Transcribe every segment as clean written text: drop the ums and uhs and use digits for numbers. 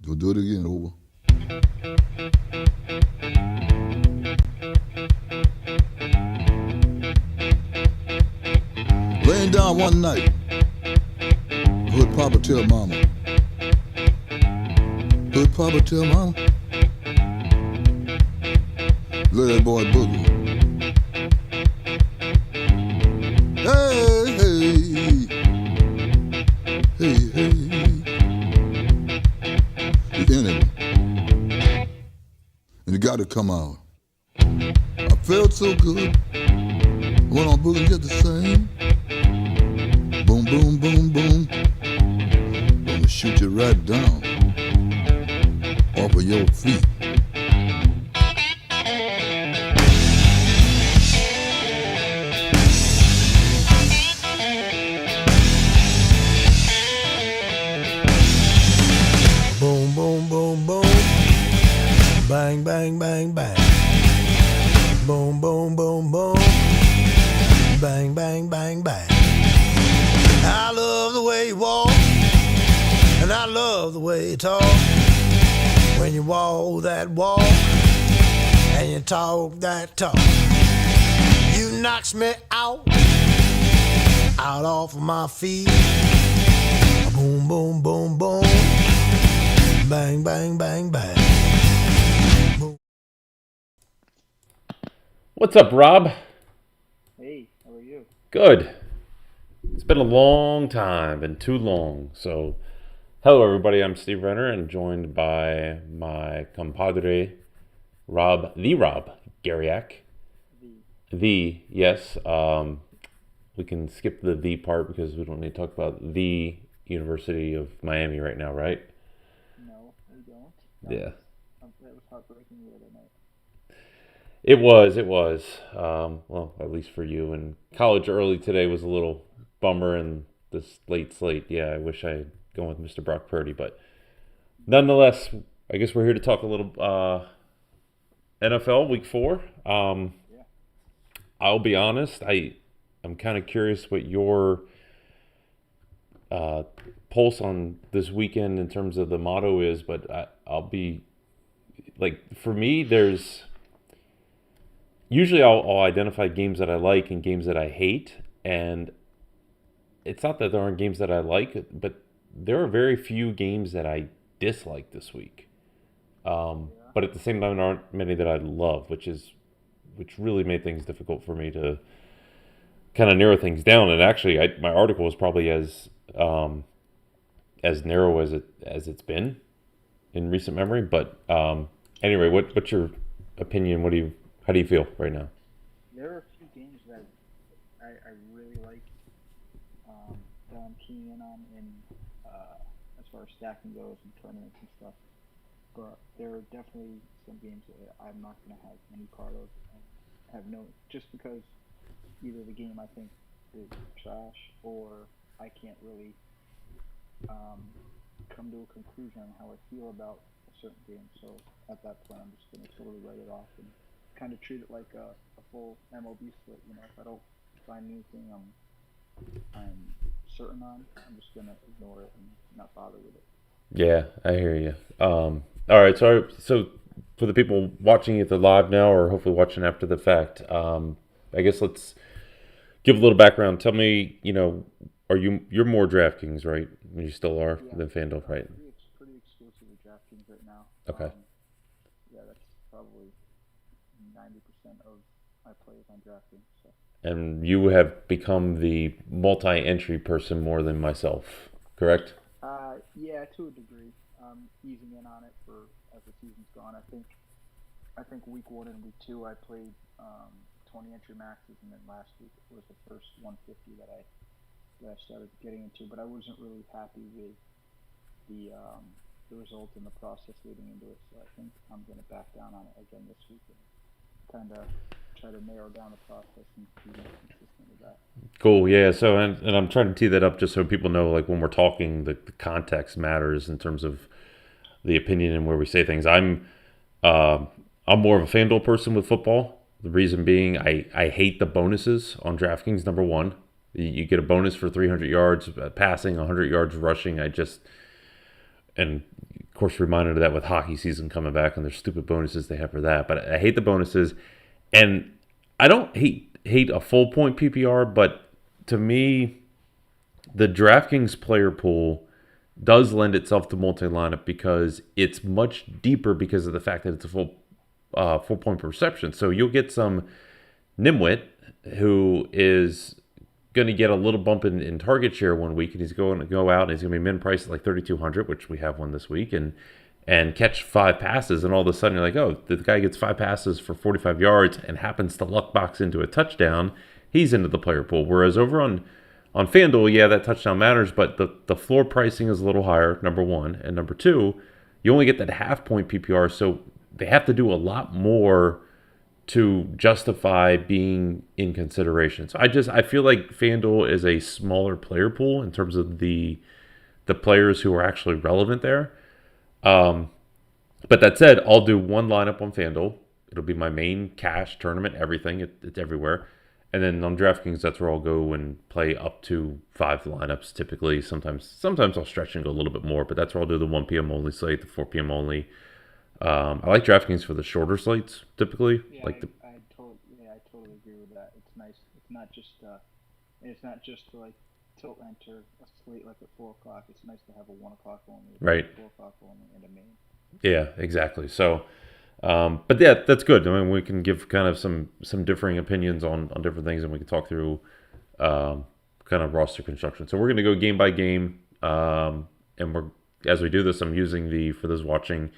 Go do it again, over. Laying down one night, heard Papa tell Mama. Heard Papa tell Mama, let that boy boogie. Hey, hey, hey, hey. The enemy, and it got to come out. I felt so good. I went on boogie just the same. Boom, boom, boom, boom. Gonna shoot you right down off of your feet. Boom, boom, boom, boom. Bang, bang, bang, bang. Boom, boom, boom, boom. Bang, bang, bang, bang. I love the way you walk, and I love the way you talk. When you walk that walk, and you talk that talk, you knocks me out off of my feet. Boom, boom, boom, boom. Bang, bang, bang, bang. Boom. What's up, Rob? Hey, how are you? Good. It's been a long time, been too long. So, hello, everybody. I'm Steve Renner, and joined by my compadre, Rob Garriak. Yes. We can skip the part because we don't need to talk about the University of Miami right now, right? No, we don't. Yeah. That was heartbreaking the other night. It was. Well, at least for you. And college early today was a little bummer, and this late slate. Yeah, I wish I had gone with Mr. Brock Purdy, but nonetheless, I guess we're here to talk a little NFL Week 4. Yeah. I'll be honest, I'm kind of curious what your pulse on this weekend in terms of the motto is, but I'll be like, for me, there's usually I'll identify games that I like and games that I hate, and it's not that there aren't games that I like, but there are very few games that I dislike this week. But at the same time, there aren't many that I love, which really made things difficult for me to kind of narrow things down. And actually, my article was probably as narrow as it's been in recent memory. But anyway, what's your opinion? How do you feel right now? There are a few games that I really like that I'm keying in on as far as stacking goes and tournaments and stuff. But there are definitely some games that I'm not going to have any part of and have no, just because either the game I think is trash or I can't really come to a conclusion on how I feel about a certain game. So at that point, I'm just going to totally write it off and kind of treat it like a full MLB split. You know, if I don't find anything I'm certain on, I'm just going to ignore it and not bother with it. Yeah, I hear you. All right, so for the people watching either live now or hopefully watching after the fact, I guess let's give a little background. Tell me, you're more DraftKings, right? You still are than FanDuel, right? It's pretty exclusive to DraftKings right now. Okay. Yeah, that's probably 90% of my plays on DraftKings. So. And you have become the multi-entry person more than myself, correct? Yeah, to a degree. Easing in on it as the season's gone. I think week 1 and week 2 I played 20 entry maxes, and then last week was the first 150 that I started getting into. But I wasn't really happy with the result and the process leading into it. So I think I'm going to back down on it again this week and kind of try to narrow down the process and be more consistent with that. Cool, yeah. So, and I'm trying to tee that up just so people know, like, when we're talking, the context matters in terms of the opinion and where we say things. I'm more of a FanDuel person with football. The reason being, I hate the bonuses on DraftKings. Number one, you get a bonus for 300 yards passing, 100 yards rushing. And of course, reminded of that with hockey season coming back and their stupid bonuses they have for that. But I hate the bonuses, and I don't hate a full point PPR, but to me, the DraftKings player pool does lend itself to multi lineup because it's much deeper because of the fact that it's a full point per reception. So you'll get some Nimwit who is going to get a little bump in target share one week, and he's going to go out and he's going to be min priced at like 3,200, which we have one this week, and catch 5 passes, and all of a sudden you're like, oh, the guy gets 5 passes for 45 yards and happens to luck box into a touchdown. He's into the player pool. Whereas over on FanDuel, yeah, that touchdown matters, but the floor pricing is a little higher, number one. And number two, you only get that half point PPR, so they have to do a lot more to justify being in consideration. So I feel like FanDuel is a smaller player pool in terms of the players who are actually relevant there. But that said, I'll do one lineup on FanDuel. It'll be my main cash tournament, everything. It's everywhere. And then on DraftKings, that's where I'll go and play up to 5 lineups typically. Sometimes I'll stretch and go a little bit more, but that's where I'll do the 1 p.m. only slate, the 4 p.m. only. I like DraftKings for the shorter slates typically. Yeah, I totally agree with that. It's nice. It's not just to like tilt enter a slate like at 4 o'clock. It's nice to have a 1 o'clock only, right? 4 o'clock only, and a main. Yeah, exactly. So, but yeah, that's good. I mean, we can give kind of some differing opinions on different things, and we can talk through kind of roster construction. So we're going to go game by game, and as we do this, I'm using for those watching,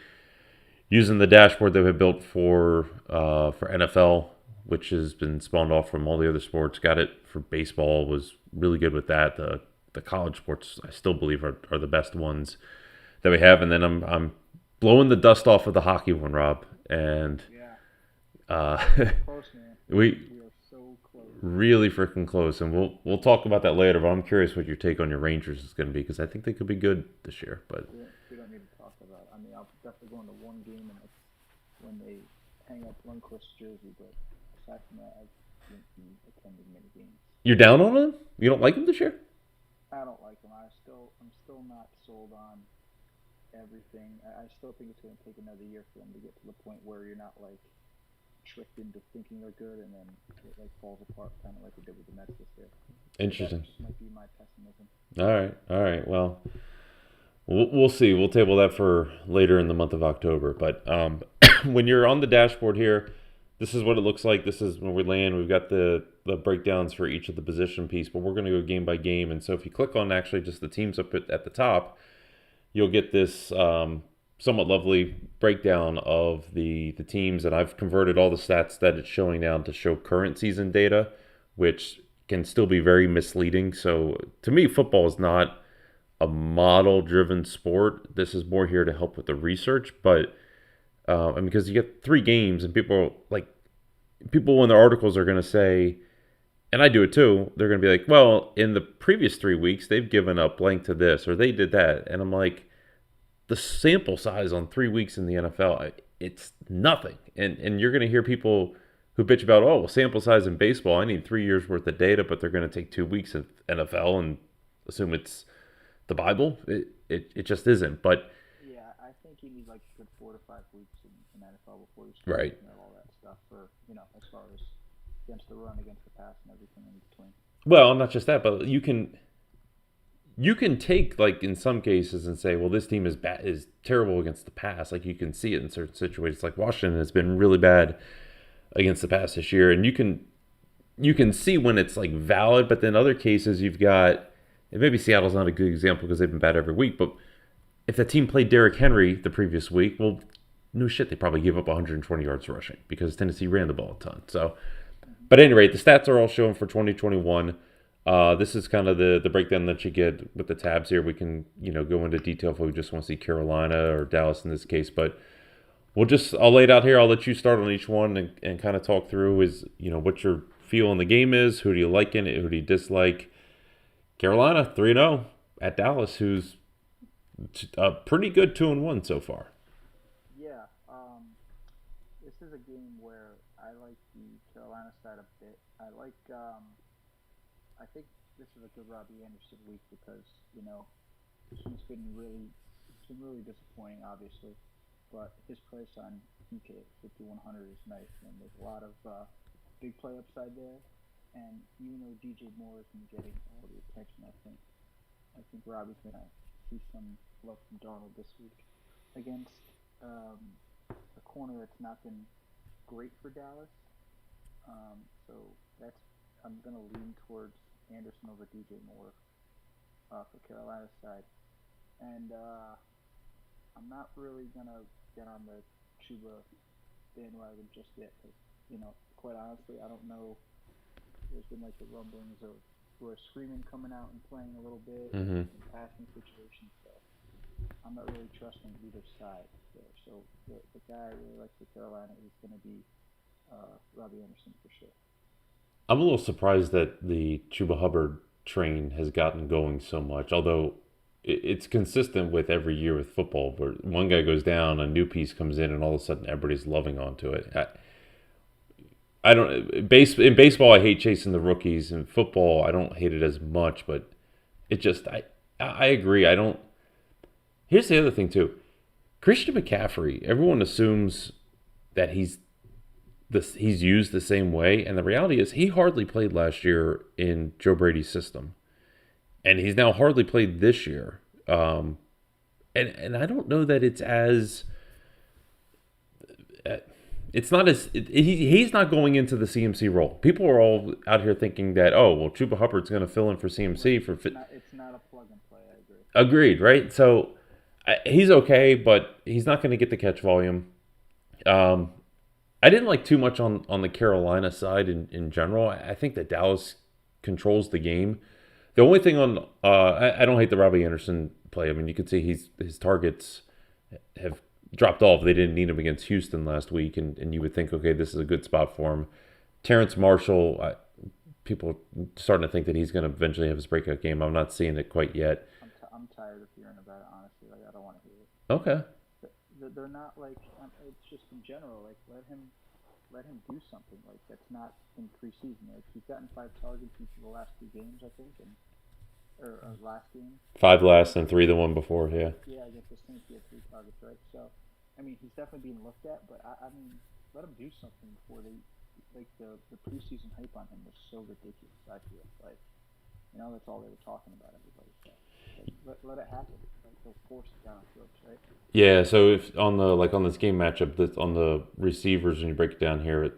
using the dashboard that we built for NFL, which has been spawned off from all the other sports. Got it for baseball, was really good with that. The college sports, I still believe, are the best ones that we have. And then I'm blowing the dust off of the hockey one, Rob. And Close, man. we are so close. Really freaking close. And we'll talk about that later. But I'm curious what your take on your Rangers is going to be, because I think they could be good this year. But we don't need to talk about it. I mean, I'll definitely go into one game and when they hang up Lundqvist's jersey, but aside from that, I haven't been attending many games. you're down on him? You don't like him this year? I don't like him. I'm still not sold on everything. I still think it's going to take another year for them to get to the point where you're not like tricked into thinking they're good and then it like falls apart, kind of like it did with the Mets this year. Interesting. That might be my pessimism. All right. Well, we'll see. We'll table that for later in the month of October. But when you're on the dashboard here, this is what it looks like. This is where we land. We've got the breakdowns for each of the position piece, but we're going to go game by game. And so if you click on actually just the teams up at the top, you'll get this somewhat lovely breakdown of the teams. And I've converted all the stats that it's showing now to show current season data, which can still be very misleading. So to me, football is not a model-driven sport. This is more here to help with the research. But and because you get 3 games, and people in their articles are going to say, and I do it too, they're going to be like, well, in the previous 3 weeks, they've given up blank to this, or they did that. And I'm like, the sample size on 3 weeks in the NFL, it's nothing. And you're going to hear people who bitch about, oh, well, sample size in baseball, I need 3 years worth of data, but they're going to take 2 weeks of NFL and assume it's the Bible. It just isn't. But yeah, I think you need like a good 4 to 5 weeks in NFL before you start right. looking at all that stuff for, as far as against the run, against the pass, and everything in between. Well, not just that, but you can take, like, in some cases and say, well, this team is terrible against the pass. Like, you can see it in certain situations. Like Washington has been really bad against the pass this year, and you can see when it's like valid. But then other cases, you've got, and maybe Seattle's not a good example because they've been bad every week. But if the team played Derrick Henry the previous week, well, no shit, they probably gave up 120 yards rushing because Tennessee ran the ball a ton. So, but at any rate, the stats are all shown for 2021. This is kind of the breakdown that you get with the tabs here. We can, go into detail if we just want to see Carolina or Dallas in this case, but I'll lay it out here. I'll let you start on each one and kind of talk through what your feel in the game is. Who do you like in it? Who do you dislike? Carolina 3-0 at Dallas, who's a pretty good 2-1 so far. Yeah, this is a game where I like the Carolina side a bit. I think this is a good Robbie Anderson week because, he's been really been really disappointing, obviously, but his price on DK at 5,100 is nice, and there's a lot of big play upside there. And even though DJ Moore isn't getting all the attention, I think Robbie's gonna see some love from Darnold this week against a corner that's not been great for Dallas. So I'm gonna lean towards Anderson over DJ Moore for Carolina's side, and I'm not really gonna get on the Chuba bandwagon just yet, because quite honestly, I don't know. There's been like the rumblings of Roy Freeman coming out and playing a little bit in passing situations, so I'm not really trusting either side there. So the guy I really like for Carolina is going to be Robbie Anderson for sure. I'm a little surprised that the Chuba Hubbard train has gotten going so much, although it's consistent with every year with football, where one guy goes down, a new piece comes in, and all of a sudden everybody's loving onto it. I don't in baseball. I hate chasing the rookies. In football, I don't hate it as much, but it just I agree. I don't. Here's the other thing too. Christian McCaffrey. Everyone assumes that he's used the same way, and the reality is he hardly played last year in Joe Brady's system, and he's now hardly played this year. And I don't know that it's as. It's not as he's not going into the CMC role. People are all out here thinking that Chuba Hubbard's going to fill in for CMC for. It's not a plug and play. I agree. Agreed, right? So he's okay, but he's not going to get the catch volume. I didn't like too much on the Carolina side in general. I think that Dallas controls the game. The only thing on I don't hate the Robbie Anderson play. I mean, you can see his targets have dropped off. They didn't need him against Houston last week, and you would think, okay, this is a good spot for him. Terrence Marshall, people are starting to think that he's going to eventually have his breakout game. I'm not seeing it quite yet. I'm tired of hearing about it, honestly. Like, I don't want to hear it. Okay. They're not like, it's just in general, like, let him do something. Like, that's not in preseason. Like, he's gotten 5 targets each of the last 2 games, I think, or last game. 5 last and 3 the one before, yeah. Yeah, I guess the Saints had 3 targets, right? So, I mean, he's definitely being looked at, but I mean, let him do something before they, like, the preseason hype on him was so ridiculous, I feel. Like, that's all they were talking about, everybody. So, like, let it happen. Like, they'll force it down our throats, right? Yeah, so if on this game matchup, on the receivers, when you break it down here, it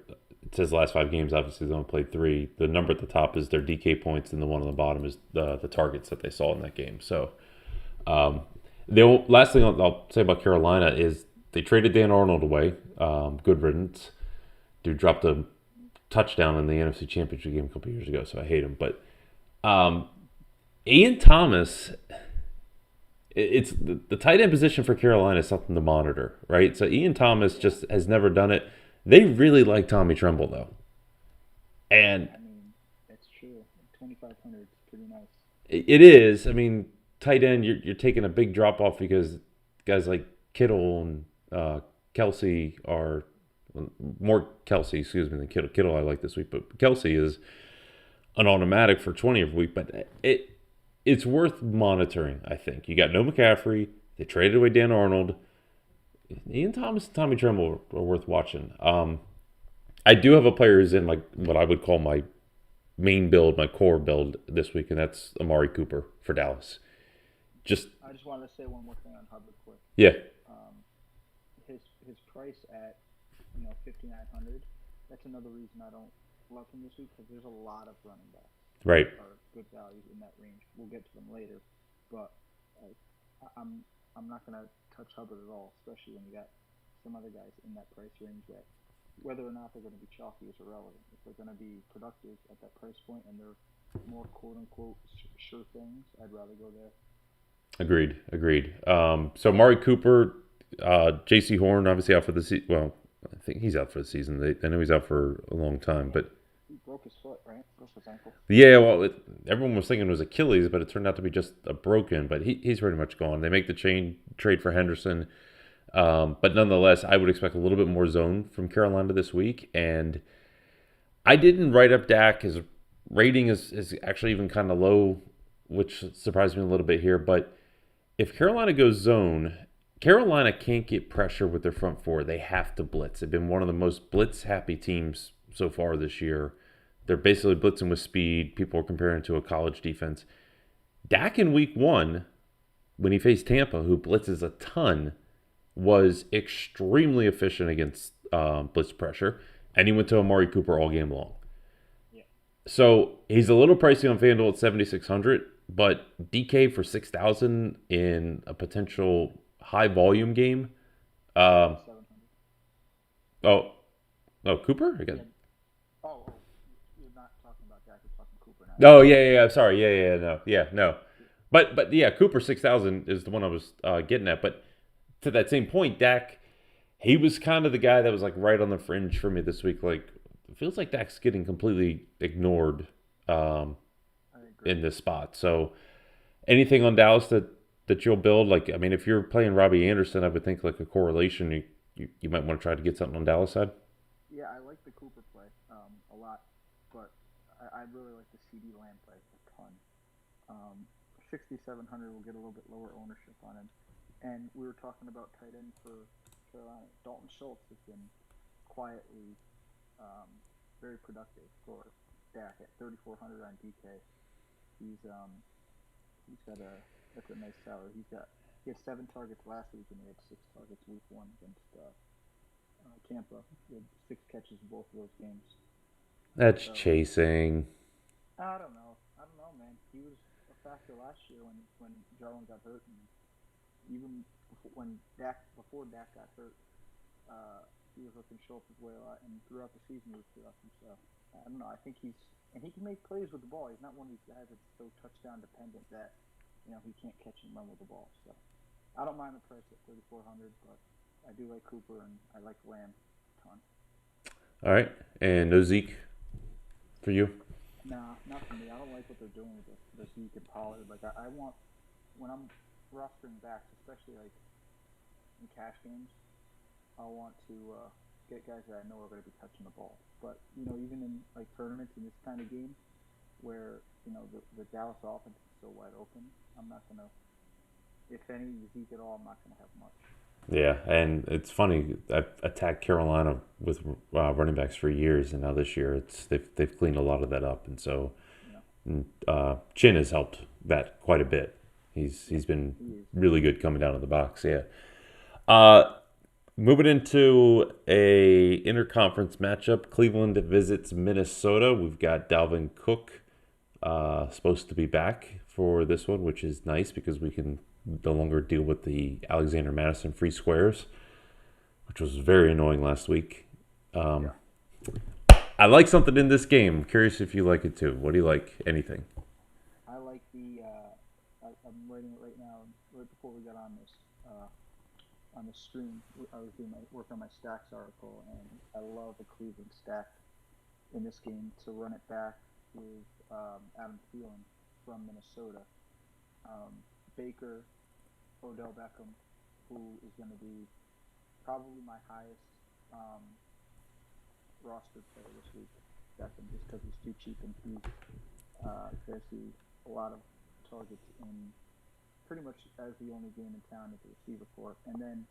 says last 5 games, obviously they only played 3. The number at the top is their DK points, and the one on the bottom is the targets that they saw in that game. So the last thing I'll say about Carolina is they traded Dan Arnold away. Good riddance. Dude dropped a touchdown in the NFC Championship game a couple years ago, so I hate him. But Ian Thomas, it's the tight end position for Carolina is something to monitor, right? So Ian Thomas just has never done it. They really like Tommy Tremble, though. And I mean, that's true. 2,500 is pretty nice. It is. I mean, tight end, you're taking a big drop off because guys like Kittle and Kelsey are more Kelsey, than Kittle. Kittle I like this week, but Kelsey is an automatic for 20 every week. But it's worth monitoring, I think. You got no McCaffrey. They traded away Dan Arnold. Ian Thomas and Tommy Tremble are worth watching. I do have a player who's in like what I would call my main build, my core build this week, and that's Amari Cooper for Dallas. I just wanted to say one more thing on Hubbard quick. Yeah. His price at 5,900. That's another reason I don't love him this week, because there's a lot of running backs. Right. Are good values in that range. We'll get to them later, but I'm not gonna touch Hubbard at all, especially when you got some other guys in that price range that whether or not they're going to be chalky is irrelevant. If they're going to be productive at that price point and they're more quote-unquote sure things, I'd rather go there. Agreed. So Amari Cooper, J.C. Horn, obviously out for the season. Well, I think he's out for the season. I know he's out for a long time, but he broke his foot, right? Broke his ankle. Yeah, well, everyone was thinking it was Achilles, but it turned out to be just a broken. But he's pretty much gone. They make the trade for Henderson. But nonetheless, I would expect a little bit more zone from Carolina this week. And I didn't write up Dak. His rating is actually even kind of low, which surprised me a little bit here. But if Carolina goes zone, Carolina can't get pressure with their front four. They have to blitz. They've been one of the most blitz-happy teams so far this year. They're basically blitzing with speed. People are comparing it to a college defense. Dak in week 1, when he faced Tampa, who blitzes a ton, was extremely efficient against blitz pressure, and he went to Amari Cooper all game long. Yeah. So he's a little pricey on FanDuel at 7,600, but DK for 6,000 in a potential high volume game. 700. Oh, Cooper again. Oh, you're not talking about Dak. You're talking Cooper now. Oh yeah. Sorry, no. But yeah, Cooper 6,000 is the one I was getting at. But to that same point, Dak, he was kind of the guy that was like right on the fringe for me this week. Like, it feels like Dak's getting completely ignored in this spot. So, anything on Dallas that you'll build? Like, I mean, if you're playing Robbie Anderson, I would think like a correlation. You might want to try to get something on Dallas side. Yeah, I like the Cooper play a lot, but I really like the CD Lamb play a ton. 6,700 will get a little bit lower ownership on him. And we were talking about tight end for Carolina. Dalton Schultz has been quietly very productive for Dak at 3,400 on DK. He's got that's a nice salary. He had 7 targets last week and he had 6 targets week 1 against Tampa. He had 6 catches in both of those games. That's chasing. I don't know, man. He was a factor last year when Jarwin got hurt, and even before Dak got hurt, he was looking Schultz's way a lot, and throughout the season he was productive. So I don't know. I think he can make plays with the ball. He's not one of these guys that's so touchdown dependent that he can't catch and run with the ball. So I don't mind the price at 3,400, but I do like Cooper and I like Lamb a ton. All right, and no Zeke for you? Nah, not for me. I don't like what they're doing with the Zeke and Pollard. Like I want, when I'm rostering backs, especially like in cash games, I want to get guys that I know are going to be touching the ball. But even in like tournaments in this kind of game, where the Dallas offense is so wide open, I'm not going to. If any Zeke at all, I'm not going to have much. Yeah, and it's funny. I've attacked Carolina with running backs for years, and now this year they've cleaned a lot of that up, and so Chin has helped that quite a bit. He's been really good coming down to the box. Yeah. Moving into a interconference matchup, Cleveland visits Minnesota. We've got Dalvin Cook supposed to be back for this one, which is nice because we can no longer deal with the Alexander Madison free squares, which was very annoying last week. I like something in this game. I'm curious if you like it too. What do you like? Anything? I like I'm writing it right now. Right before we got on the stream, I was doing my work on my stacks article, and I love the Cleveland stack in this game to run it back with Adam Thielen from Minnesota. Baker, Odell Beckham, who is going to be probably my highest roster player this week. Beckham, just because he's too cheap and he's going to see a lot of targets in pretty much as the only game in town as a receiver for it. And then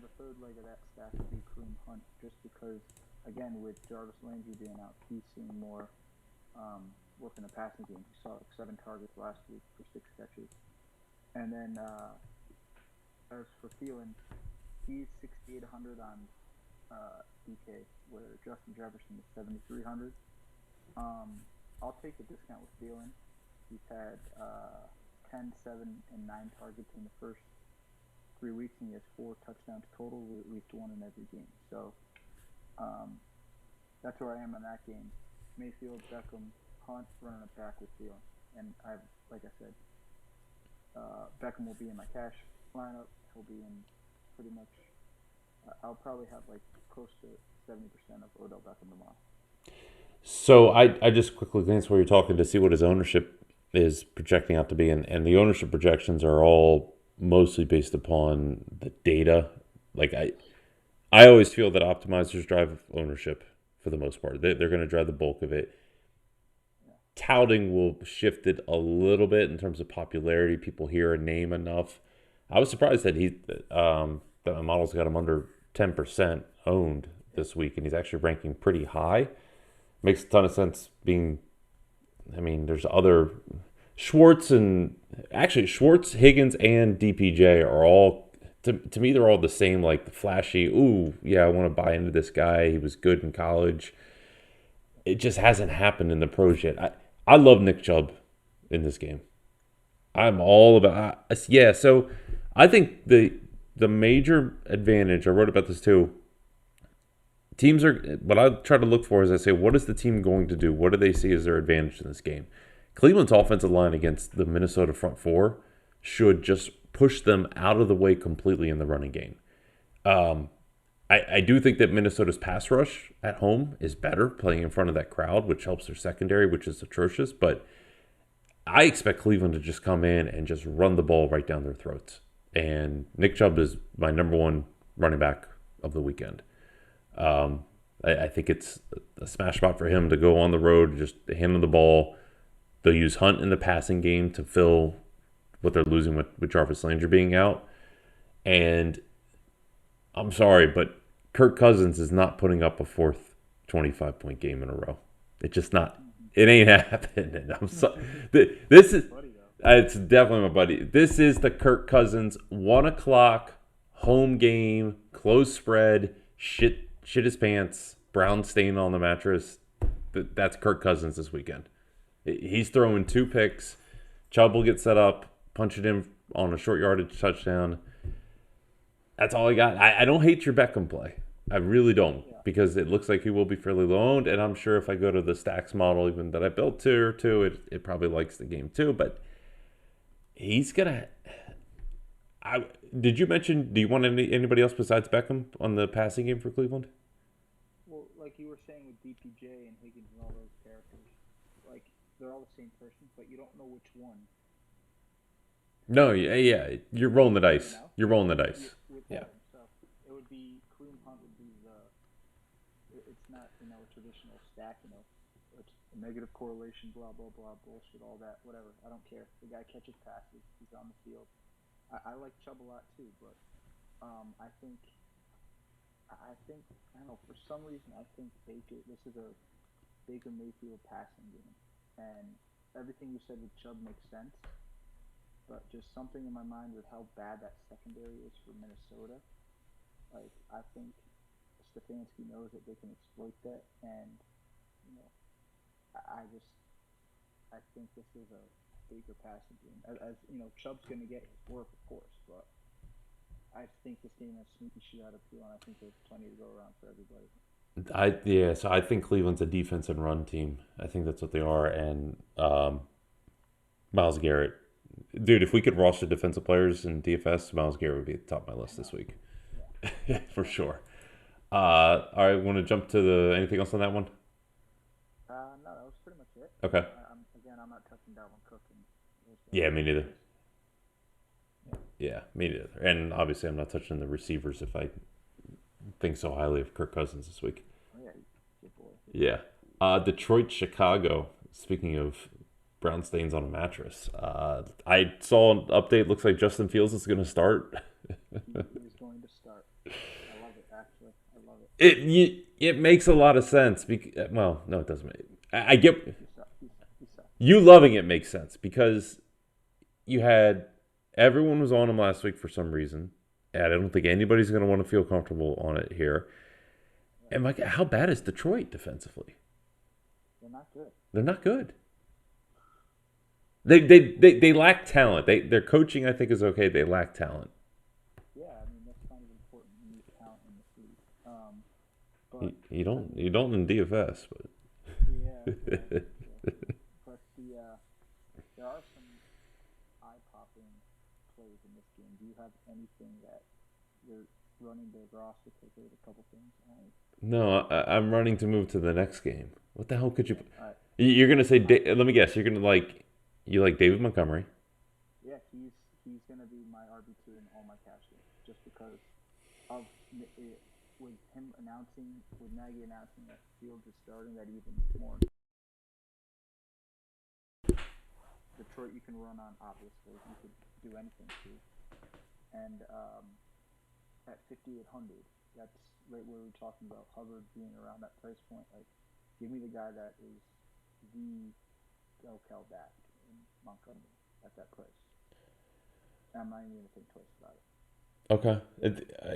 the third leg of that stack would be Kareem Hunt, just because, again, with Jarvis Landry being out, he's seeing more work in the passing game. He saw like 7 targets last week for 6 catches. And then as for Thielen, he's 6,800 on DK, where Justin Jefferson is 7,300. I'll take the discount with Thielen. He's had 10, 7, and 9 targets in the first 3 weeks, and he has 4 touchdowns total with at least 1 in every game. So that's where I am in that game. Mayfield, Beckham, Hunt, running it back with Thielen. And like I said, Beckham will be in my cash lineup. He'll be in pretty much. I'll probably have like close to 70% of Odell Beckham tomorrow. So I just quickly glanced while you're talking to see what his ownership is projecting out to be, and the ownership projections are all mostly based upon the data. Like I always feel that optimizers drive ownership for the most part. They're going to drive the bulk of it. touting will shift it a little bit in terms of popularity. People hear a name enough. I was surprised that that my models got him under 10% owned this week, and he's actually ranking pretty high. Makes a ton of sense. There's other Schwartz, Higgins, and DPJ are all to me. They're all the same, like the flashy. Ooh, yeah, I want to buy into this guy. He was good in college. It just hasn't happened in the pros yet. I love Nick Chubb in this game. I'm all about yeah. So I think the major advantage. I wrote about this too. Teams are what I try to look for is I say, what is the team going to do? What do they see as their advantage in this game? Cleveland's offensive line against the Minnesota front four should just push them out of the way completely in the running game. I do think that Minnesota's pass rush at home is better, playing in front of that crowd, which helps their secondary, which is atrocious. But I expect Cleveland to just come in and just run the ball right down their throats. And Nick Chubb is my number one running back of the weekend. I think it's a smash spot for him to go on the road, just hand him the ball. They'll use Hunt in the passing game to fill what they're losing with Jarvis Landry being out. And I'm sorry, but Kirk Cousins is not putting up a fourth 25-point game in a row. It's just not. It ain't happening. I'm sorry. This is. It's definitely my buddy. This is the Kirk Cousins 1 o'clock home game, close spread, shit his pants, brown stain on the mattress. That's Kirk Cousins this weekend. He's throwing 2 picks. Chubb will get set up, punch it in on a short yardage touchdown. That's all I got. I don't hate your Beckham play. I really don't, because it looks like he will be fairly low owned, and I'm sure if I go to the Stacks model, even that I built to, it probably likes the game too. But he's gonna. Did you mention? Do you want anybody else besides Beckham on the passing game for Cleveland? Well, like you were saying with DPJ and Higgins and all those characters, like they're all the same person, but you don't know which one. No, yeah, you're rolling the dice. You're rolling the dice. Yeah. So it would be Kareem Hunt would be the. It's not a traditional stack. It's a negative correlation, blah blah blah, bullshit, all that, whatever. I don't care. The guy catches passes. He's on the field. I like Chubb a lot too, but I think I don't know, for some reason I think this is a Baker Mayfield passing game, and everything you said with Chubb makes sense. But just something in my mind with how bad that secondary is for Minnesota. Like, I think Stefanski knows that they can exploit that, and I think this is a Baker passing game. As Chubb's going to get his work, of course, but I think this game has sneaky shootout appeal, and I think there's plenty to go around for everybody. So I think Cleveland's a defense and run team. I think that's what they are, and Myles Garrett. Dude, if we could roster defensive players in DFS, Myles Garrett would be at the top of my list this week. Yeah. For sure. All right, want to jump to anything else on that one? No, that was pretty much it. Okay. I'm not touching Dalvin Cook. Yeah, me neither. Yeah, me neither. And obviously, I'm not touching the receivers if I think so highly of Kirk Cousins this week. Oh, yeah, good boy. Yeah. Detroit, Chicago. Speaking of brown stains on a mattress, I saw an update. Looks like Justin Fields is going to start. He's going to start. I love it, actually. I love it. It makes a lot of sense. Well, no, it doesn't. I get You you loving it makes sense because you had everyone was on him last week for some reason, and I don't think anybody's going to want to feel comfortable on it here. And like, how bad is Detroit defensively? They're not good. They're not good. They lack talent. Their coaching, I think, is okay. They lack talent. Yeah, that's kind of important. You need talent in this league. You don't in DFS, but yeah. But there are some eye-popping plays in this game. Do you have anything that you're running the roster to take a couple things? No, I'm running to move to the next game. What the hell could you? Right. You're gonna say? Let me guess. You're gonna like David Montgomery. Yeah, he's gonna be my RB2 in all my cash games, just because of with Nagy announcing that Fields is starting, that even more Detroit you can run on, obviously. You could do anything to. And at 5,800, that's right where we're talking about Hubbard being around that price point. Like, give me the guy that is the Cal back in Montgomery at that price. I'm not even going to think twice about it. Okay.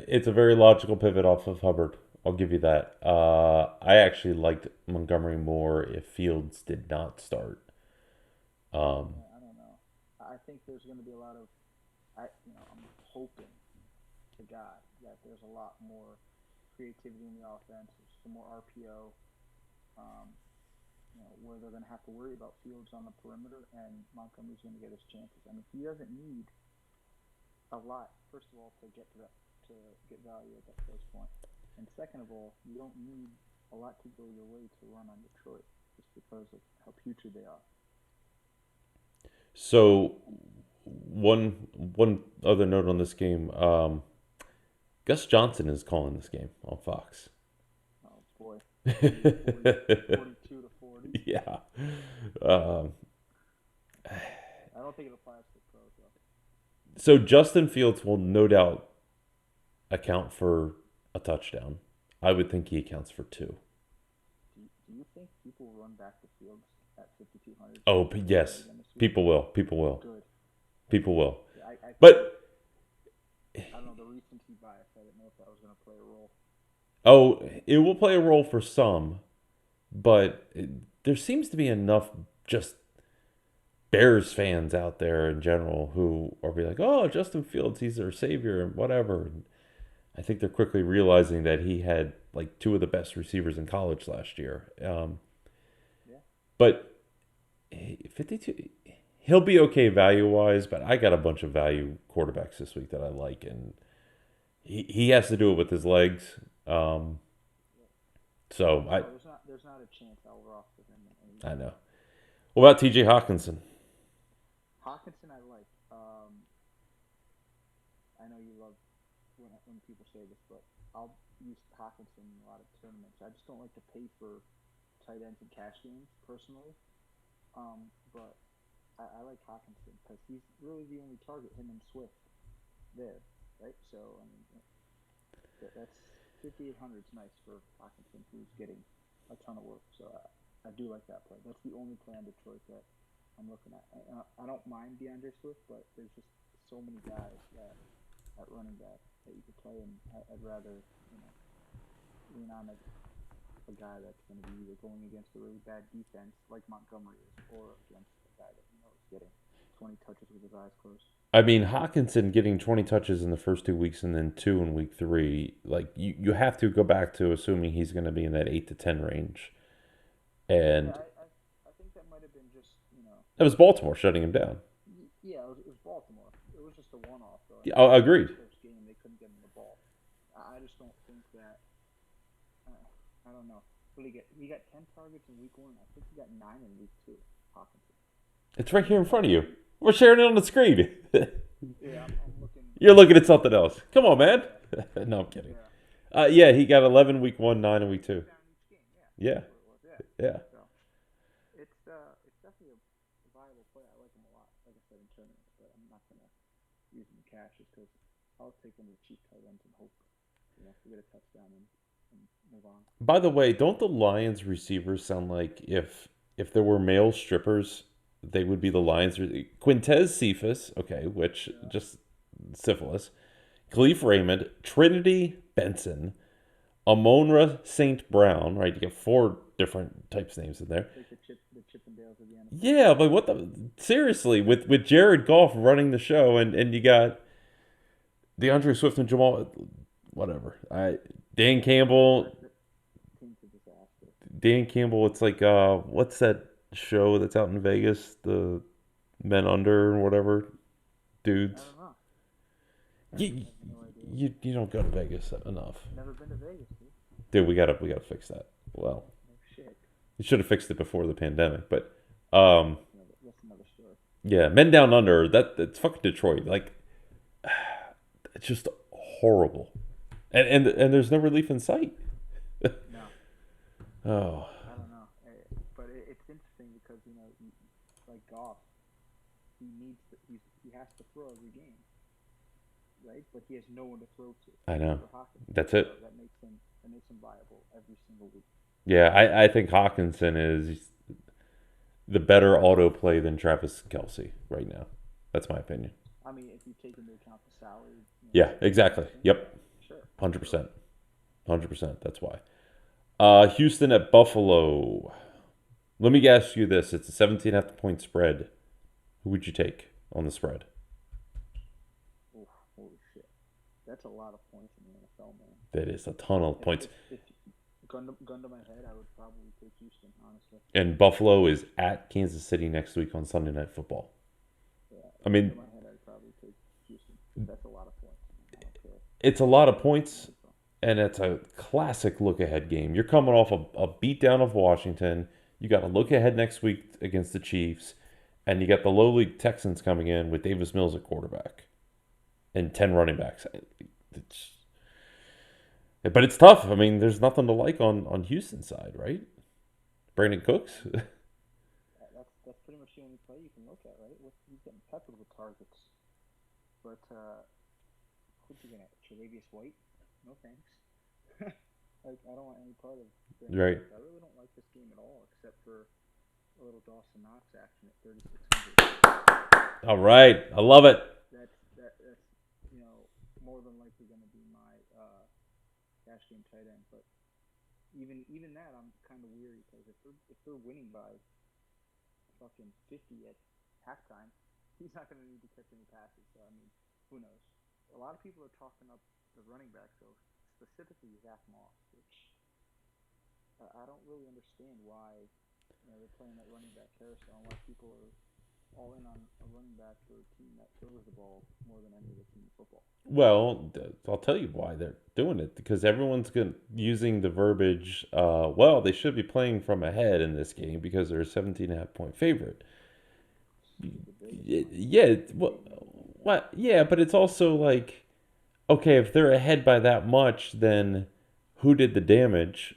It's a very logical pivot off of Hubbard. I'll give you that. I actually liked Montgomery more if Fields did not start. I don't know. I think there's going to be a lot of, I'm hoping to God that there's a lot more creativity in the offense, some more RPO, where they're going to have to worry about Fields on the perimeter, and Montgomery's going to get his chances. I mean, he doesn't need a lot, first of all, to get value at that price point, and second of all, you don't need a lot to go your way to run on Detroit, just because of how putrid they are. So, one other note on this game. Gus Johnson is calling this game on Fox. Oh boy, 42 to 40. Yeah. I don't think it applies to pros though. So Justin Fields will no doubt account for a touchdown. I would think he accounts for 2. Do you think people run back to Fields at 5,200? Oh, yes. People will. People will. Good. People will. Yeah, But I don't know, the recency bias. I didn't know if that was going to play a role. oh, it will play a role for some, but there seems to be enough just Bears fans out there in general who are be like, oh, Justin Fields, he's their savior and whatever. And I think they're quickly realizing that he had like 2 of the best receivers in college last year. Yeah. But 52, he'll be okay value-wise, but I got a bunch of value quarterbacks this week that I like, and he has to do it with his legs. So there's not a chance I'll roster him. I know. What about T.J. Hawkinson? Hawkinson, I like. I know you love when people say this, but I'll use Hawkinson in a lot of tournaments. I just don't like to pay for tight ends and cash games personally. But I like Hawkinson because he's really the only target, him and Swift, there, right? So I mean, that's 5,800 is nice for Hawkinson, who's getting a ton of work. So I do like that play. That's the only play on Detroit that I'm looking at. I don't mind DeAndre Swift, but there's just so many guys at running back that you could play, and I'd rather lean on a guy that's going to be either going against a really bad defense like Montgomery is, or against a guy that is getting 20 touches with his eyes closed. I mean, Hawkinson getting 20 touches in the first 2 weeks and then 2 in week 3. Like you have to go back to assuming he's going to be in that 8 to 10 range. And I think that might have been just that was Baltimore shutting him down. Yeah, it was Baltimore. It was just a one-off. Though. Yeah, agreed. First game, they couldn't get him the ball. I just don't think that. I don't know. What did he get? He got 10 targets in week 1. I think he got 9 in week 2. Hawkinson. It's right here in front of you. We're sharing it on the screen. Yeah, I'm looking. You're looking at something else. Come on, man. No, I'm kidding. Yeah. He got 11 week 1, 9 in week 2. Yeah. Yeah. So it's definitely a viable play. I like him a lot. Like I said in tournaments, but I'm not gonna use him in cash just because I'll take one of the cheap tight ends and hope we get a touchdown and move on. By the way, don't the Lions receivers sound like if there were male strippers, they would be the Lions? Quintez Cephas, okay, which just syphilis. Khalif Raymond, Trinity Benson, Amonra St. Brown, right? You get 4 different types of names in there. Like the Chippendales of the NFL. Yeah, but what the seriously with Jared Goff running the show and you got DeAndre Swift and Jamal, whatever. Dan Campbell. Dan Campbell. It's like what's that show that's out in Vegas? The Men Under or whatever dudes. I don't know. You don't go to Vegas enough. Never been to Vegas, Dude, we gotta fix that. Well, no shit. you should have fixed it before the pandemic, but That's another story. yeah, Men Down Under. That's fucking Detroit. Like, it's just horrible, and there's no relief in sight. No. Oh, I don't know, but it's interesting because like Goff, has to throw every game, right? But he has no one to throw to. I know. For Hawkinson. That's it. So that makes him viable every single week. Yeah, I think Hawkinson is the better auto play than Travis Kelce right now. That's my opinion. I mean, if you take into account the salary. Yeah, exactly. Yep. Sure. 100%. 100%. That's why. Houston at Buffalo. Let me ask you this. It's a 17.5 point spread. Who would you take on the spread? Oof, holy shit. That's a lot of points in the NFL, man. That is a ton of points. If gun to my head, I would probably take Houston, honestly. And Buffalo is at Kansas City next week on Sunday Night Football. Yeah. I mean, gun to my head, I'd probably take Houston. That's a lot of points. I don't care. it's a lot of points, and it's a classic look-ahead game. You're coming off a beatdown of Washington. You got to look ahead next week against the Chiefs, and you got the lowly Texans coming in with Davis Mills at quarterback and 10 running backs. But it's tough. I mean, there's nothing to like on Houston's side, right? Brandon Cooks? That's pretty much the only play you can look at, right? He's getting peppered with targets. But who's he gonna? Tre'Davious White? No thanks. Like, I don't want any part of Brandon Right. Cooks. I really don't like this game at all, except for a little Dawson Knox action at 3,600. All right. I love it. That's more than likely going to be my cash game tight end. But even that, I'm kind of weary because if they're winning by fucking 50 at halftime, he's not going to need to catch any passes. So I mean, who knows? A lot of people are talking up the running back, so specifically Zach Moss, which I don't really understand why they're playing that running back carousel and why people are all in on a running back for a team that throws the ball more than any other team in football. Well, I'll tell you why they're doing it. Because everyone's using the verbiage, well, they should be playing from ahead in this game because they're a 17.5 point favorite. Yeah, what? Yeah, but it's also like, okay, if they're ahead by that much, then who did the damage?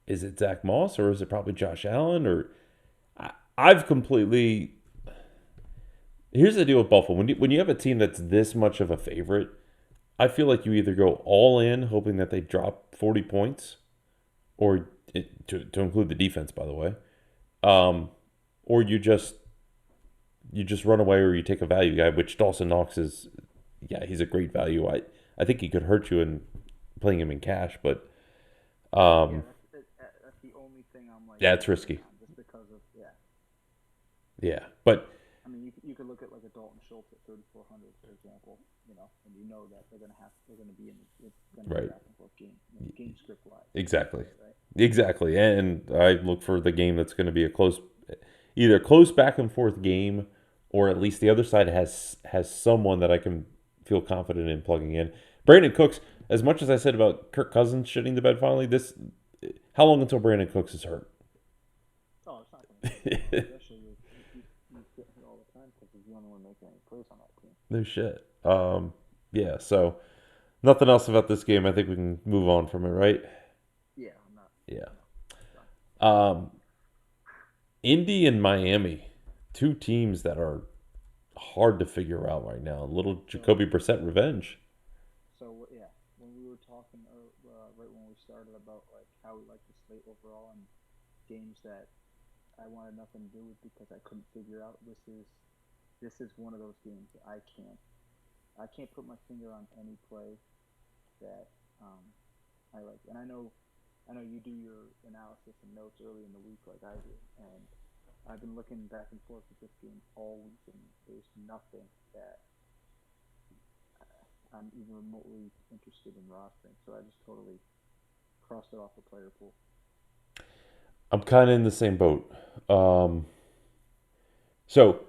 Is it Zach Moss or is it probably Josh Allen? Or I've completely. Here's the deal with Buffalo. When you have a team that's this much of a favorite, I feel like you either go all in, hoping that they drop 40 points, or to include the defense, by the way, or you just run away, or you take a value guy, which Dawson Knox is. Yeah, he's a great value. I think he could hurt you in playing him in cash, but That's the only thing I'm like. Yeah, it's risky. Just because of Yeah, but I mean, you could look at like a Dalton Schultz at 3,400, for example. And you know that they're gonna be in it's gonna be Right. a back and forth game, game script wise. exactly, Right. exactly, and I look for the game that's going to be either close back and forth game, or at least the other side has someone that I can feel confident in plugging in. Brandon Cooks, as much as I said about Kirk Cousins shitting the bed finally, how long until Brandon Cooks is hurt? Oh, it's not gonna be. Especially he's getting hit all the time because he's the only one making any plays on that team. No shit. Yeah, so nothing else about this game. I think we can move on from it, right? Yeah, I'm not. Yeah. Indy and Miami, two teams that are hard to figure out right now. A little Jacoby Brissett revenge. So yeah, when we were talking right when we started about like how we like the slate overall and games that I wanted nothing to do with because I couldn't figure out, this is one of those games that I can't put my finger on any play that I like. And I know you do your analysis and notes early in the week like I do, and I've been looking back and forth with this game all week, and there's nothing that I'm even remotely interested in rostering. So I just totally crossed it off the player pool. I'm kind of in the same boat. So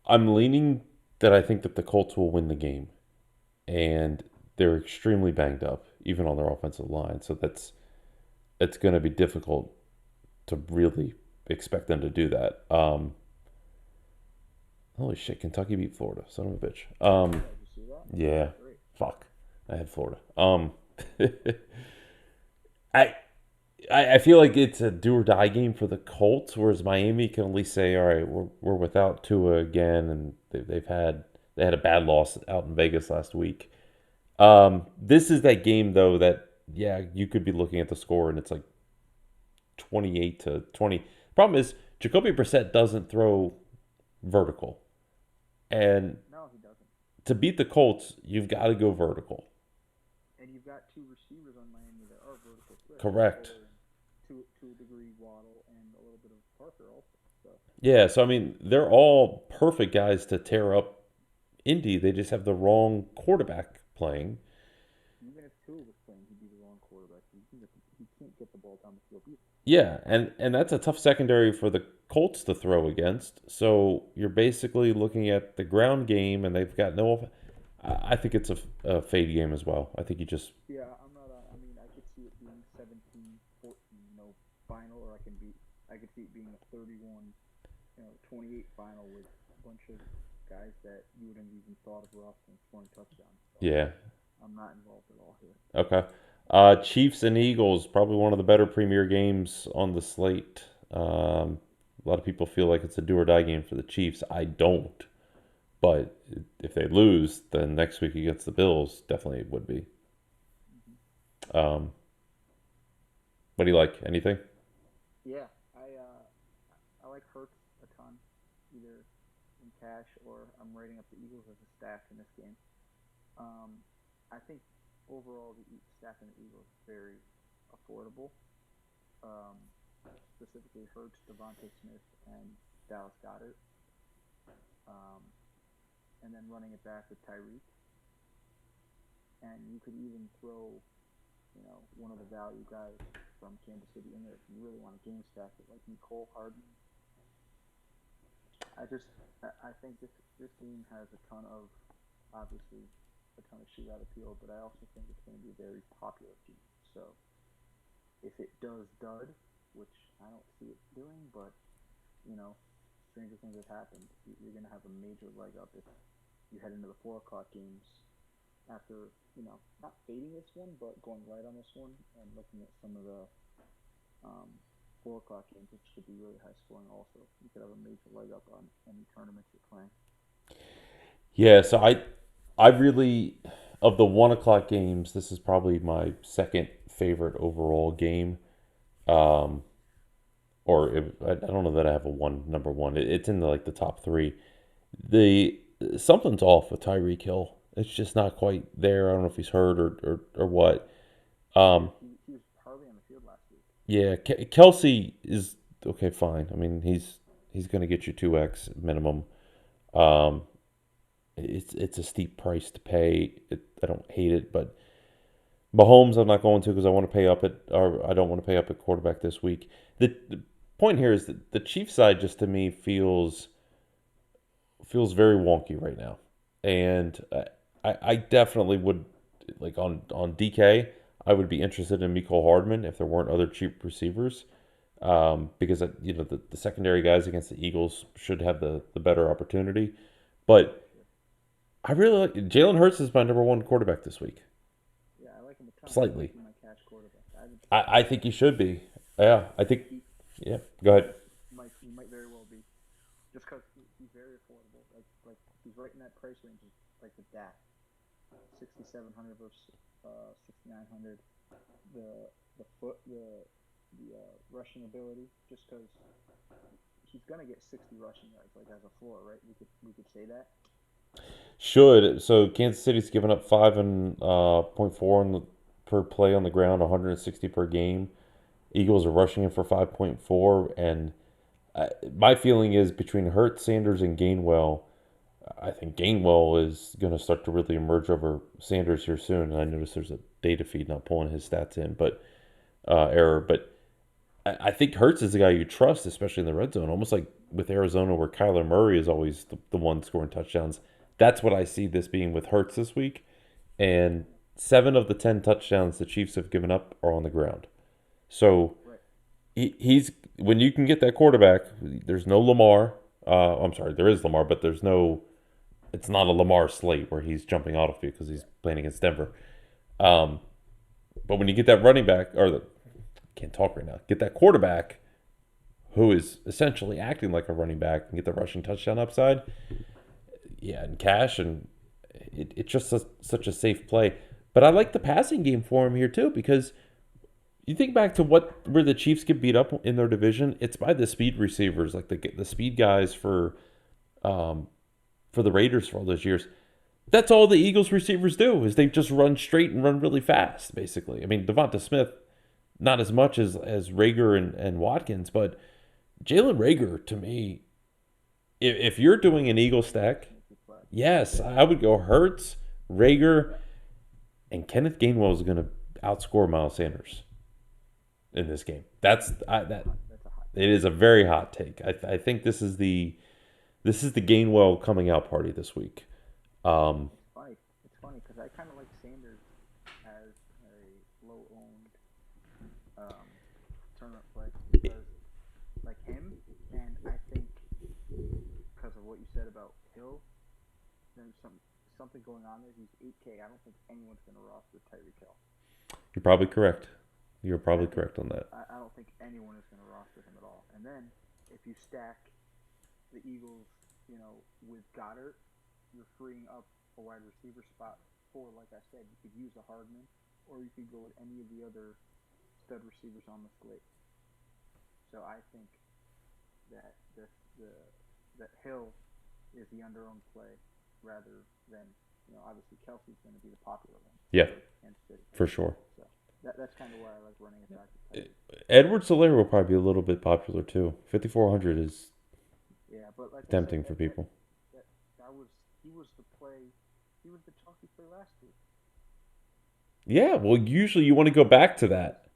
I'm leaning that I think that the Colts will win the game, and they're extremely banged up, even on their offensive line. So it's going to be difficult to really expect them to do that. Holy shit, Kentucky beat Florida. Son of a bitch. Did you see that? Yeah. Great. Fuck. I had Florida. I feel like it's a do or die game for the Colts, whereas Miami can at least say, all right, we're without Tua again, and they've had They had a bad loss out in Vegas last week. This is that game though that you could be looking at the score and it's like 28-20. Problem is Jacoby Brissett doesn't throw vertical, and No, he doesn't. to beat the Colts, you've got to go vertical. And you've got two receivers on Miami that are vertical threats. Correct. To a degree, Waddle and a little bit of Parker also. So Yeah, so I mean, they're all perfect guys to tear up Indy. They just have the wrong quarterback playing. even if Tua was playing, he'd be the wrong quarterback. He can't get the ball down the field either. Yeah, and that's a tough secondary for the Colts to throw against. So you're basically looking at the ground game, and they've got no. I think it's a fade game as well. I think you just Yeah, I'm not. I mean, I could see it being 17-14, final, or I could see it being a 31, 28 final with a bunch of guys that you wouldn't even thought of rostering scoring touchdowns. So yeah. I'm not involved at all here. Okay. Chiefs and Eagles, probably one of the better premier games on the slate. A lot of people feel like it's a do or die game for the Chiefs. I don't. But if they lose, then next week against the Bills, definitely would be. What do you like? Anything? Yeah, I like Hurts a ton, either in cash or I'm writing up the Eagles as a stack in this game. I think overall the stack in the Eagles is very affordable. Specifically Hurts, Devontae Smith, and Dallas Goedert. And then running it back with Tyreek. And you could even throw, one of the value guys from Kansas City in there if you really want to game stack it, like Nicole Hardman. I think this game has obviously a ton of shootout appeal, but I also think it's going to be a very popular game. So if it does dud, which I don't see it doing, but stranger things have happened. You're going to have a major leg up if you head into the 4 o'clock games after, not fading this one, but going right on this one and looking at some of the 4 o'clock games, which could be really high scoring also. You could have a major leg up on any tournaments you're playing. Yeah, so I really, of the 1 o'clock games, this is probably my second favorite overall game. I don't know that I have number one. It's in the top 3. Something's off with Tyreek Hill. It's just not quite there. I don't know if he's hurt or what. He was hardly on the field last week. Yeah, Kelsey is okay, fine. I mean, he's going to get you 2x minimum. It's a steep price to pay. I don't hate it, but Mahomes I'm not going to because I want to pay up I don't want to pay up at quarterback this week. The point here is that the Chiefs side just to me feels very wonky right now, and I definitely would on DK. I would be interested in Mecole Hardman if there weren't other cheap receivers, because the secondary guys against the Eagles should have the better opportunity. But I really like Jalen Hurts is my number 1 quarterback this week. Yeah, I like him a ton. Slightly. My cash quarterback. I think he should be. Yeah, I think. Yeah, go ahead. He might very well be, just because he's very affordable. Like he's right in that price range, like the Dak, 6,700 versus 6,900. The rushing ability, just because he's gonna get 60 rushing yards, like as a floor, right? We could say that. Should. So Kansas City's given up 5.4 per play on the ground, 160 per game. Eagles are rushing him for 5.4, and my feeling is between Hurts, Sanders, and Gainwell, I think Gainwell is going to start to really emerge over Sanders here soon. And I noticed there's a data feed not pulling his stats in, but error. But I think Hurts is the guy you trust, especially in the red zone, almost like with Arizona where Kyler Murray is always the one scoring touchdowns. That's what I see this being with Hurts this week. And 7 of the 10 touchdowns the Chiefs have given up are on the ground. So he's when you can get that quarterback, there's no Lamar. I'm sorry, there is Lamar, but it's not a Lamar slate where he's jumping out of it because he's playing against Denver. But when you get that running back, can't talk right now, get that quarterback who is essentially acting like a running back and get the rushing touchdown upside, Yeah, and cash, and it's just such a safe play. But I like the passing game for him here too, because you think back to where the Chiefs get beat up in their division, it's by the speed receivers, like the speed guys for the Raiders for all those years. That's all the Eagles receivers do is they just run straight and run really fast, basically. I mean, Devonta Smith, not as much as Rager and Watkins, but Jalen Rager, to me, if you're doing an Eagle stack, yes, I would go Hurts, Rager, and Kenneth Gainwell is going to outscore Miles Sanders in this game. It is a very hot take. I think this is the Gainwell coming out party this week. It's funny because I kind of like Sanders as a low-owned tournament play because like him, and I think because of what you said about Hill, there's something going on there. He's 8K. I don't think anyone's going to roster Tyreek Hill. You're probably correct. You're probably correct on that. I don't think anyone is going to roster him at all. And then if you stack the Eagles, with Goddard, you're freeing up a wide receiver spot for, like I said, you could use a Hardman, or you could go with any of the other stud receivers on the slate. So I think that that Hill is the under-owned play rather than, obviously Kelsey's going to be the popular one. Yeah, for sure. So that's kind of why I like running it back. Edwards-Helaire will probably be a little bit popular too. 5,400 is but like tempting for people. He was the play. He was the chalky play last week. Yeah, well, usually you want to go back to that.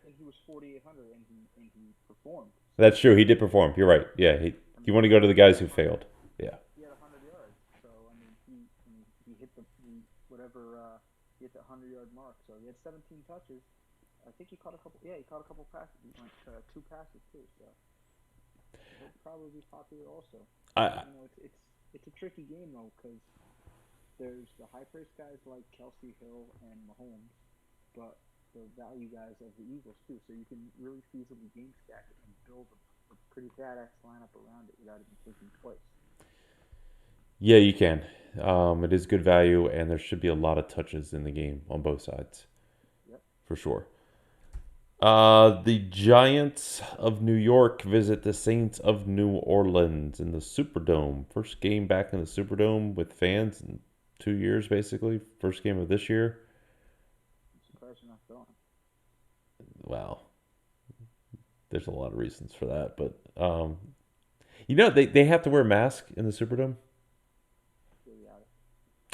And he was 4,800, and he performed. That's true. He did perform. You're right. Yeah, you want to go to the guys who failed. Yeah. He had 100 yards, so he hit the 100-yard mark. So he had 17 touches. I think he caught a couple. Yeah, he caught a couple passes. He went 2 passes too. So he'll probably be popular also. It's a tricky game though because there's the high-priced guys like Kelsey, Hill, and Mahomes, but the value guys of the Eagles too. So you can really feasibly game stack it and build a pretty badass lineup around it without even thinking twice. Yeah, you can. It is good value, and there should be a lot of touches in the game on both sides. Yep. For sure. The Giants of New York visit the Saints of New Orleans in the Superdome. First game back in the Superdome with fans in 2 years, basically. First game of this year. I'm surprised you're not going. Well, there's a lot of reasons for that, but they have to wear a mask in the Superdome.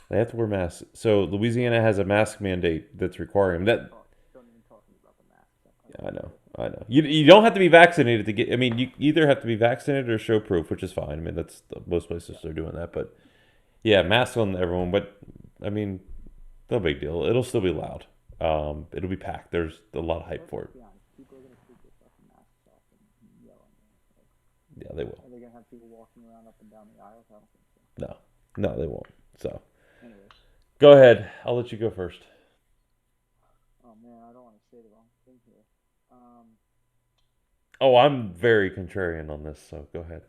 They have to wear masks. So Louisiana has a mask mandate that's requiring that. I know. You don't have to be vaccinated to get. I mean, you either have to be vaccinated or show proof, which is fine. I mean, most places are doing that. But yeah, masks on everyone. But I mean, no big deal. It'll still be loud. It'll be packed. There's a lot of hype for it. People are gonna take their fucking masks off and yell at me. Yeah, they will. Are they gonna have people walking around up and down the aisles? I don't think so. No, they won't. So, anyways, go ahead. I'll let you go first. Oh man, I don't want to say the wrong thing here. I'm very contrarian on this, so go ahead.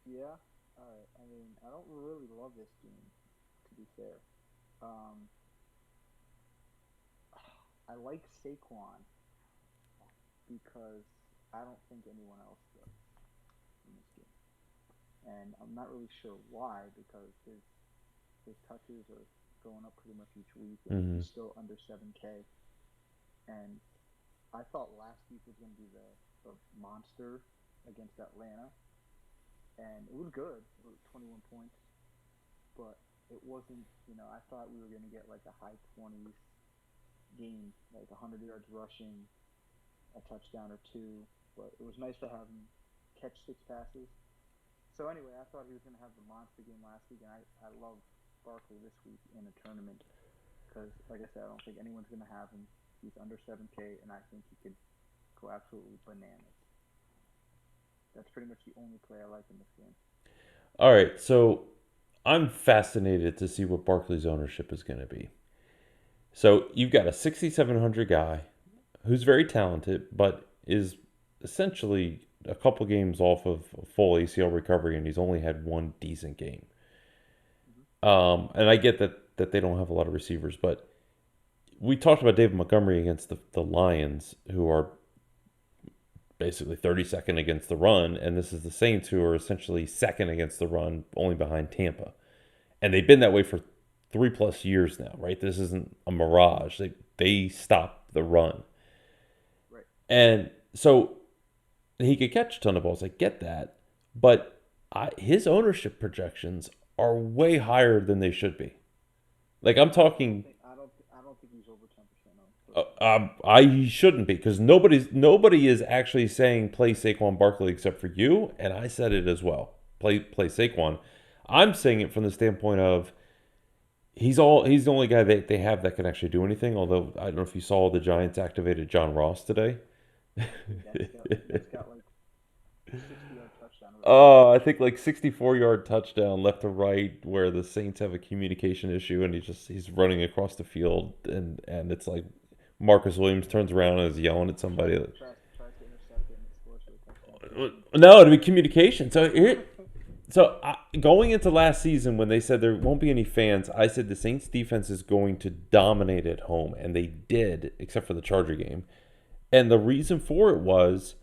Yeah? Alright. I mean, I don't really love this game, to be fair. I like Saquon because I don't think anyone else does in this game. And I'm not really sure why, because his touches are going up pretty much each week, and he's still under 7K. And I thought last week was going to be the monster against Atlanta, and it was good. It was 21 points, but it wasn't. I thought we were going to get like a high 20s game, like 100 yards rushing, a touchdown or two. But it was nice to have him catch 6 passes. So anyway, I thought he was going to have the monster game last week, and I love Barkley this week in a tournament because, like I said, I don't think anyone's going to have him. He's under 7K, and I think he could go absolutely bananas. That's pretty much the only play I like in this game. All right, so I'm fascinated to see what Barkley's ownership is going to be. So you've got a 6,700 guy who's very talented, but is essentially a couple games off of a full ACL recovery, and he's only had one decent game. And I get that they don't have a lot of receivers, but we talked about David Montgomery against the Lions, who are basically 32nd against the run, and this is the Saints, who are essentially second against the run, only behind Tampa. And they've been that way for 3+ years now, right? This isn't a mirage. They stop the run. Right. And so he could catch a ton of balls. I get that. But his ownership projections are way higher than they should be. Like, I'm talking... I don't think he's over 10% on. He shouldn't be, because nobody is actually saying play Saquon Barkley except for you, and I said it as well. Play Saquon. I'm saying it from the standpoint of he's the only guy that they have that can actually do anything. Although I don't know if you saw the Giants activated John Ross today. That's got like 60-yard touchdown. Oh, I think like 64-yard touchdown left to right, where the Saints have a communication issue, and he's running across the field, and it's like Marcus Williams turns around and is yelling at somebody. Tries to intercept it and scores for a touchdown. No, it'd be communication. So going into last season, when they said there won't be any fans, I said the Saints defense is going to dominate at home, and they did, except for the Charger game. And the reason for it was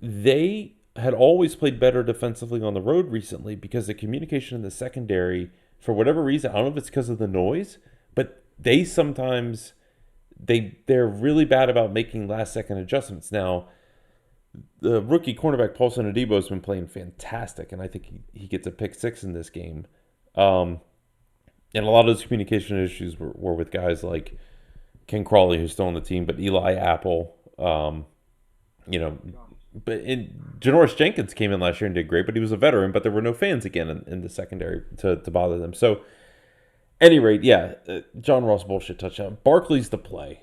they had always played better defensively on the road recently, because the communication in the secondary, for whatever reason, I don't know if it's because of the noise, but they sometimes they're really bad about making last-second adjustments. Now, the rookie cornerback Paulson Adebo has been playing fantastic, and I think he gets a pick 6 in this game. And a lot of those communication issues were with guys like Ken Crawley, who's still on the team, but Eli Apple, but Janoris Jenkins came in last year and did great, but he was a veteran, but there were no fans again in the secondary to bother them. So, at any rate, John Ross bullshit touchdown. Barkley's the play.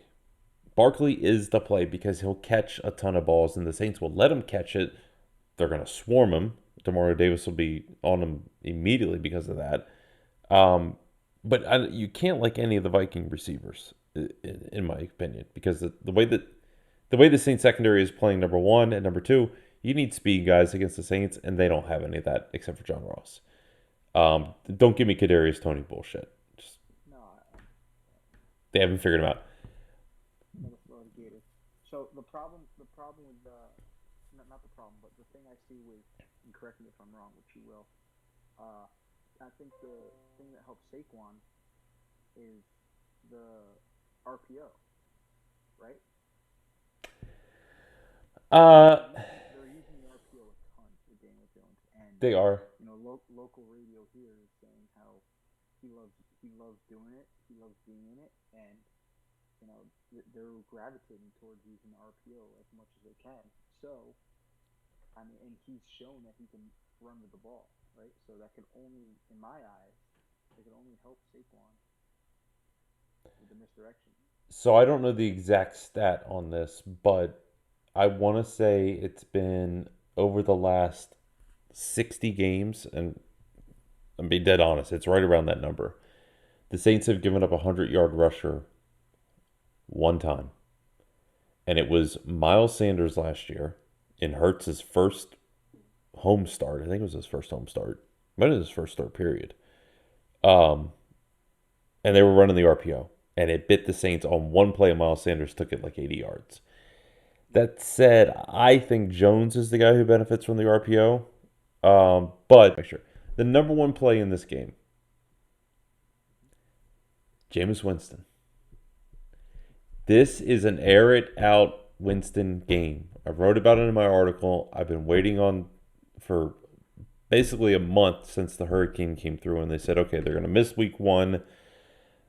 Barkley is the play because he'll catch a ton of balls, and the Saints will let him catch it. They're going to swarm him. Demario Davis will be on him immediately because of that. But you can't like any of the Viking receivers, in my opinion, because the way the Saints secondary is playing, number one, and number two, you need speed guys against the Saints, and they don't have any of that except for John Ross. Don't give me Kadarius Toney bullshit. They haven't figured him out. So the problem with not the problem, but the thing I see with, and correct me if I'm wrong, which you will, I think the thing that helps Saquon is the RPO, right? They're using the RPO a ton with Daniel Jones, and They are. Local radio here is saying how he loves doing it, he loves being in it, and they're gravitating towards using RPO as much as they can. So, I mean, and he's shown that he can run with the ball, right? So that can only, in my eyes, help Saquon with the misdirection. So I don't know the exact stat on this, but I want to say it's been over the last 60 games, and I'm being dead honest, it's right around that number. The Saints have given up a 100-yard rusher one time. And it was Miles Sanders last year in Hurts' first home start. I think it was his first home start. Might have been his first start, period. And they were running the RPO. And it bit the Saints on one play, and Miles Sanders took it like 80 yards. That said, I think Jones is the guy who benefits from the RPO. But make sure. The number one play in this game, Jameis Winston. This is an air it out Winston game. I wrote about it in my article. I've been waiting on for basically a month since the hurricane came through, and they said, okay, they're going to miss week 1.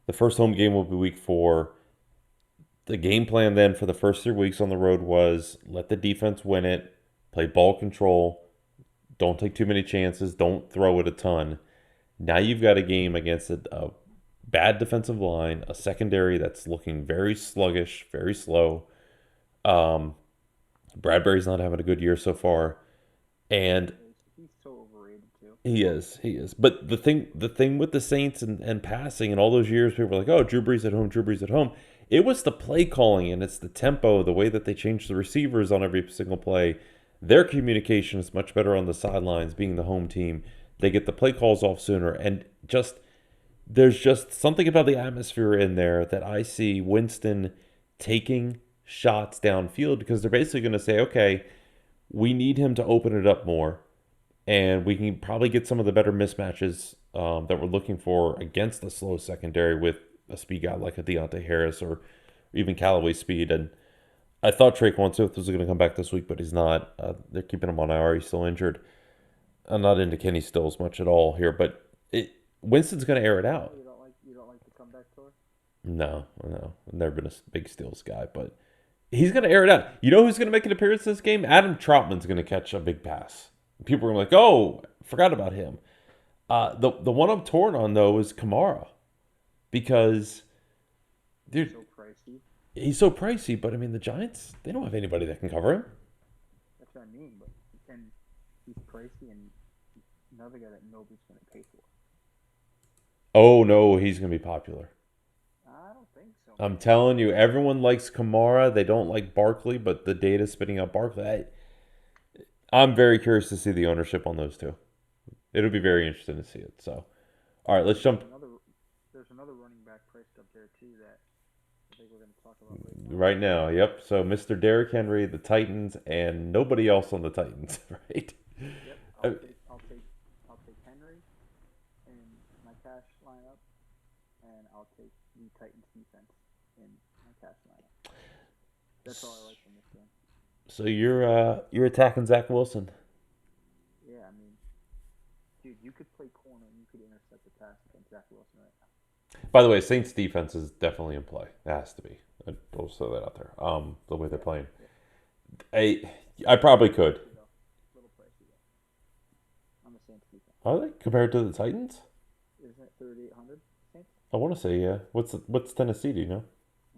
The first home game will be week 4. The game plan then for the first 3 weeks on the road was let the defense win it, play ball control, don't take too many chances, don't throw it a ton. Now you've got a game against a bad defensive line, a secondary that's looking very sluggish, very slow. Bradbury's not having a good year so far, and he's so overrated too. He is. But the thing with the Saints and passing and all those years, people were like, "Oh, Drew Brees at home." It was the play calling, and it's the tempo, the way that they change the receivers on every single play. Their communication is much better on the sidelines, being the home team. They get the play calls off sooner, and there's just something about the atmosphere in there that I see Winston taking shots downfield because they're basically going to say, okay, we need him to open it up more, and we can probably get some of the better mismatches that we're looking for against the slow secondary with a speed guy like a Deontay Harris or even Callaway's speed. And I thought Traquan Smith was going to come back this week, but he's not. They're keeping him on IR. He's still injured. I'm not into Kenny Stills much at all here, but Winston's going to air it out. You don't like the comeback tour? No. I've never been a big Stills guy, but he's going to air it out. You know who's going to make an appearance this game? Adam Troutman's going to catch a big pass. People are going to be like, oh, forgot about him. The one I'm torn on, though, is Kamara. Because, dude, he's so pricey, but I mean, the Giants, they don't have anybody that can cover him. That's what I mean, but he's pricey and another guy that nobody's going to pay for. Oh, no, he's going to be popular. I don't think so. I'm telling you, everyone likes Kamara. They don't like Barkley, but the data's spitting out Barkley. I'm very curious to see the ownership on those two. It'll be very interesting to see it. So, all right, let's jump. There's another running back priced up there, too, that I think we're going to talk about right now. Yep. So, Mr. Derrick Henry, the Titans, and nobody else on the Titans, right? Yep. I'll take Henry in my cash lineup, and I'll take the Titans defense in my cash lineup. That's all I like from this game. So you're attacking Zach Wilson. Yeah, I mean, dude, you could play corner and you could intercept the pass against Zach Wilson right now. By the way, Saints defense is definitely in play. It has to be. I'll throw that out there. The way they're playing. I probably could. Little pricey though. On the Saints defense. Are they compared to the Titans? Isn't it 3,800 Saints? I want to say yeah. What's Tennessee? Do you know?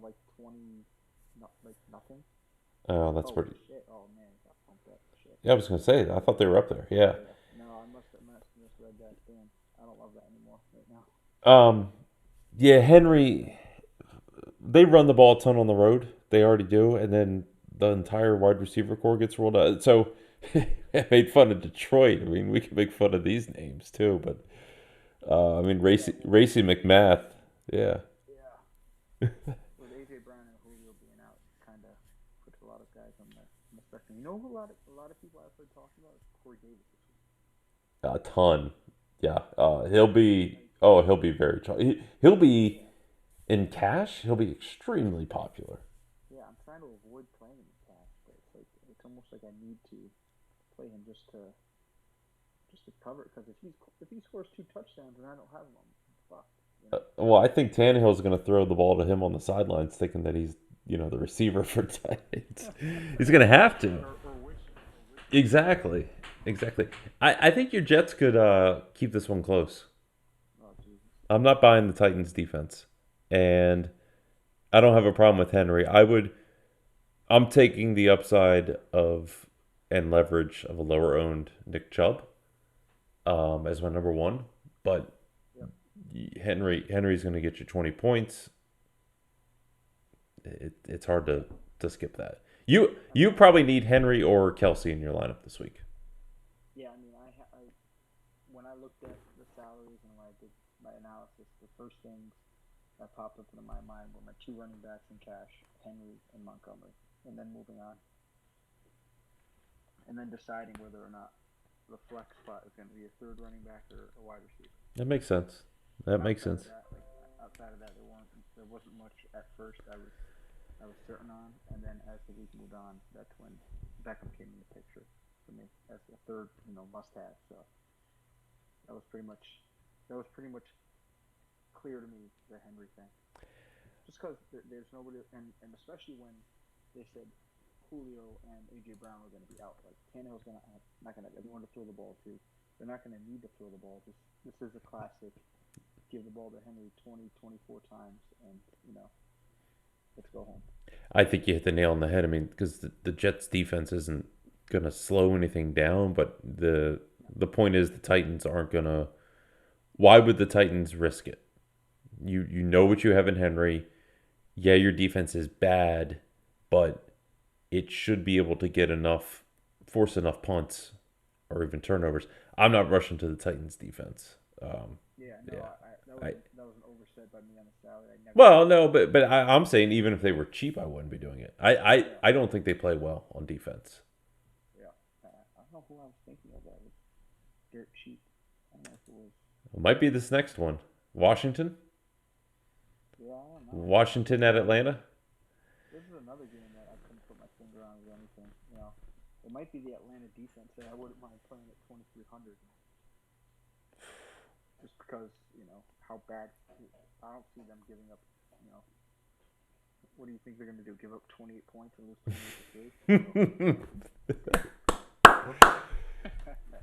Like 20, like nothing. Oh, that's pretty. Shit. Oh man, got pumped up. Shit. Yeah, I was gonna say. I thought they were up there. Yeah. No, I must have misread that. Damn, I don't love that anymore right now. Yeah, Henry. They run the ball a ton on the road. They already do, and then the entire wide receiver core gets rolled out. So I made fun of Detroit. I mean, we can make fun of these names too, but I mean, Racy McMath. Yeah. Yeah. With AJ Brown and Julio being out, kind of puts a lot of guys on the spectrum. You know who a lot of people I've heard talking about is Corey Davis this week. A ton. Yeah. He'll be very. He'll be in cash. He'll be extremely popular. Yeah, I'm trying to avoid playing him in cash, but it's almost like I need to play him just to cover it. Because if he scores 2 touchdowns and I don't have him, I'm fucked. You know? Well, I think Tannehill's going to throw the ball to him on the sidelines, thinking that he's the receiver for Titans. He's going to have to. Exactly. I think your Jets could keep this one close. Oh, Jesus. I'm not buying the Titans defense, and I don't have a problem with Henry. I'm taking the upside of and leverage of a lower owned Nick Chubb as my number one, but Henry's going to get you 20 points. It's hard to skip that. You probably need Henry or Kelsey in your lineup this week. Yeah, I mean, I when I looked at the salaries and when I did my analysis, the first things that popped up into my mind were my 2 running backs in cash, Henry and Montgomery, and then moving on, and then deciding whether or not the flex spot is going to be a 3rd running back or a wide receiver. That makes sense. Outside of that, there wasn't much at first. I was certain on, and then as the week moved on, that's when Beckham came in the picture for me as a 3rd, must-have. So that was pretty much clear to me, the Henry thing. Just because there's nobody, and especially when they said Julio and AJ Brown were going to be out, like Tannehill's not going to have anyone to throw the ball to. They're not going to need to throw the ball. This is a classic. Give the ball to Henry 20, 24 times, and let's go home. I think you hit the nail on the head. I mean, because the Jets defense isn't going to slow anything down, but the point is the Titans aren't going to. Why would the Titans risk it? You know what you have in Henry. Yeah, your defense is bad, but it should be able to get force enough punts or even turnovers. I'm not rushing to the Titans defense. Yeah, no, Yeah. that was an oversight by me on the salary. I never. Well, no, but I'm saying even if they were cheap, I wouldn't be doing it. I don't think they play well on defense. Yeah, I don't know who I was thinking of that was dirt cheap. I don't know if it was. It might be this next one. Washington? Yeah, I don't know. Washington at Atlanta? This is another game that I couldn't put my finger on or anything. You know, it might be the Atlanta defense that I wouldn't mind playing at 2,300. Just because how bad. I don't see them giving up. What do you think they're going to do? Give up 28 points and lose 28-3?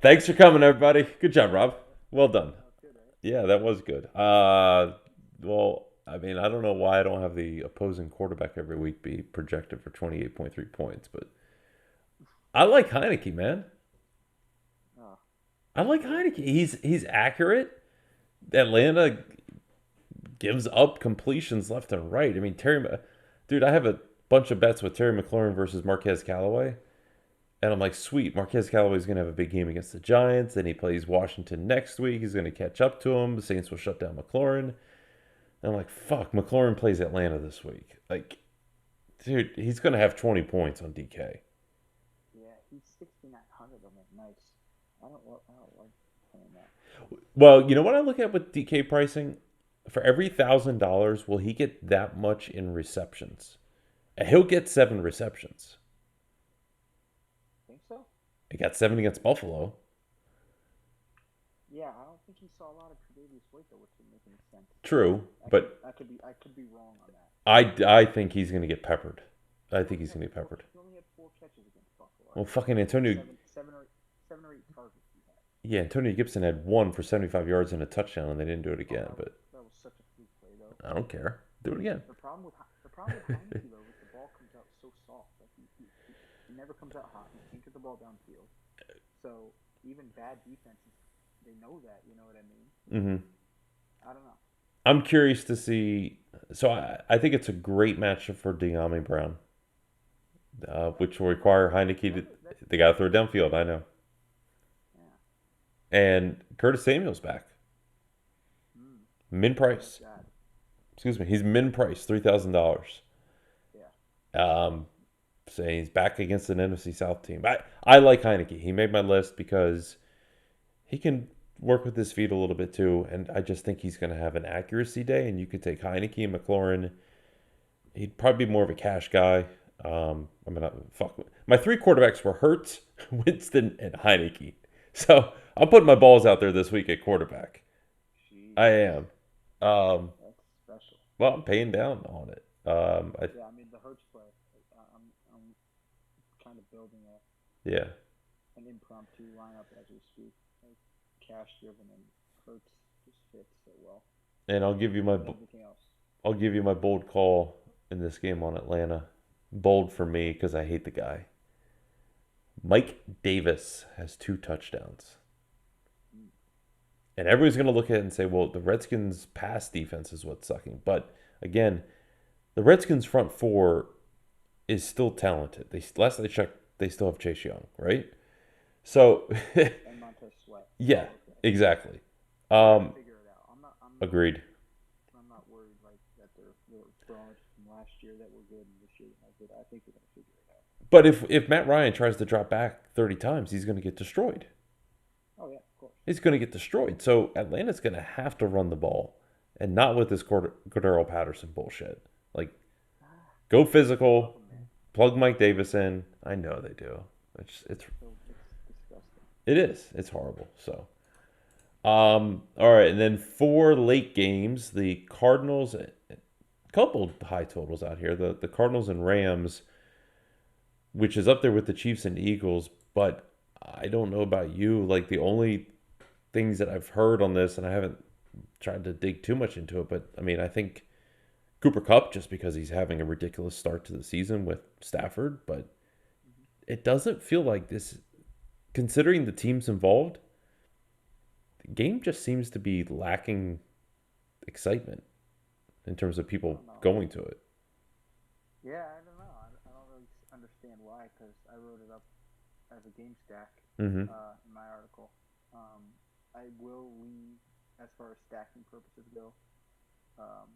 Thanks for coming, everybody. Good job, Rob. Well done. Good, right? Yeah, that was good. Well, I mean, I don't know why I don't have the opposing quarterback every week be projected for 28.3 points, but I like Heineke, man. Oh. I like Heineke. He's accurate. Atlanta gives up completions left and right. I mean, dude, I have a bunch of bets with Terry McLaurin versus Marquez Callaway. And I'm like, sweet, Marquez Callaway's going to have a big game against the Giants. Then he plays Washington next week. He's going to catch up to him. The Saints will shut down McLaurin. And I'm like, fuck, McLaurin plays Atlanta this week. Like, dude, he's going to have 20 points on DK. Yeah, he's 6,900. I'm like, nice. I don't like playing that. Well, you know what I look at with DK pricing? For every $1,000, will he get that much in receptions? And he'll get 7 receptions. Think so? He got 7 against Buffalo. Yeah, I don't think he saw a lot of Tre'Davious White though, which would make any sense. True, but I could be wrong on that. I think he's going to get peppered. I think he's going to get peppered. He only had 4 catches against Buffalo. Well, fucking Antonio. Seven or 8 targets he had. Yeah, Antonio Gibson had 1 for 75 yards and a touchdown, and they didn't do it again. But That was such a fluke play though. I don't care. Do it again. The problem with Heineke though is the ball comes out so soft. Like he never comes out hot. He can't get the ball downfield. So even bad defenses, they know that. You know what I mean? Mm-hmm. I don't know. I'm curious to see. So I think it's a great matchup for De'Ami Brown, which will require Heineke to. They got to throw it downfield. I know. Yeah. And Curtis Samuel's back. Min price. God. Excuse me. He's min price, $3,000. Yeah. Saying he's back against an NFC South team. I like Heineke. He made my list because he can work with his feet a little bit too, and I just think he's going to have an accuracy day. And you could take Heineke and McLaurin. He'd probably be more of a cash guy. My 3 quarterbacks were Hurts, Winston, and Heineke. So I'm putting my balls out there this week at quarterback. Jeez. I am. That's special. Well, I'm paying down on it. Yeah, I mean the Hurts play. I'm kind of building an impromptu lineup as we speak, like cash driven, and Hurts just fits so well. And I'll give you my Everything else. I'll give you my bold call in this game on Atlanta. Bold for me because I hate the guy. Mike Davis has 2 touchdowns. And everybody's going to look at it and say, well, the Redskins' pass defense is what's sucking. But, again, the Redskins' front 4 is still talented. Last I checked, they still have Chase Young, right? So, And Montez Sweat. yeah, exactly. Figure it out. Agreed. I'm not worried like that they're frauds from last year that were good and this year they're not good. I think they're going to figure it out. But if Matt Ryan tries to drop back 30 times, he's going to get destroyed. Oh yeah, of course. He's going to get destroyed. So Atlanta's going to have to run the ball, and not with this Cordero Patterson bullshit. Like, go physical, plug Mike Davis in. I know they do. It's disgusting. It is. It's horrible. So, all right, and then 4 late games. The Cardinals, a couple high totals out here. The Cardinals and Rams, which is up there with the Chiefs and Eagles, but I don't know about you. Like, the only things that I've heard on this, and I haven't tried to dig too much into it, but I mean, I think Cooper Kupp, just because he's having a ridiculous start to the season with Stafford, but it doesn't feel like this, considering the teams involved, the game just seems to be lacking excitement in terms of people going to it. Yeah, I don't know. I don't really understand why, because I wrote it up as a game stack Mm-hmm. in my article. I will lean as far as stacking purposes go um,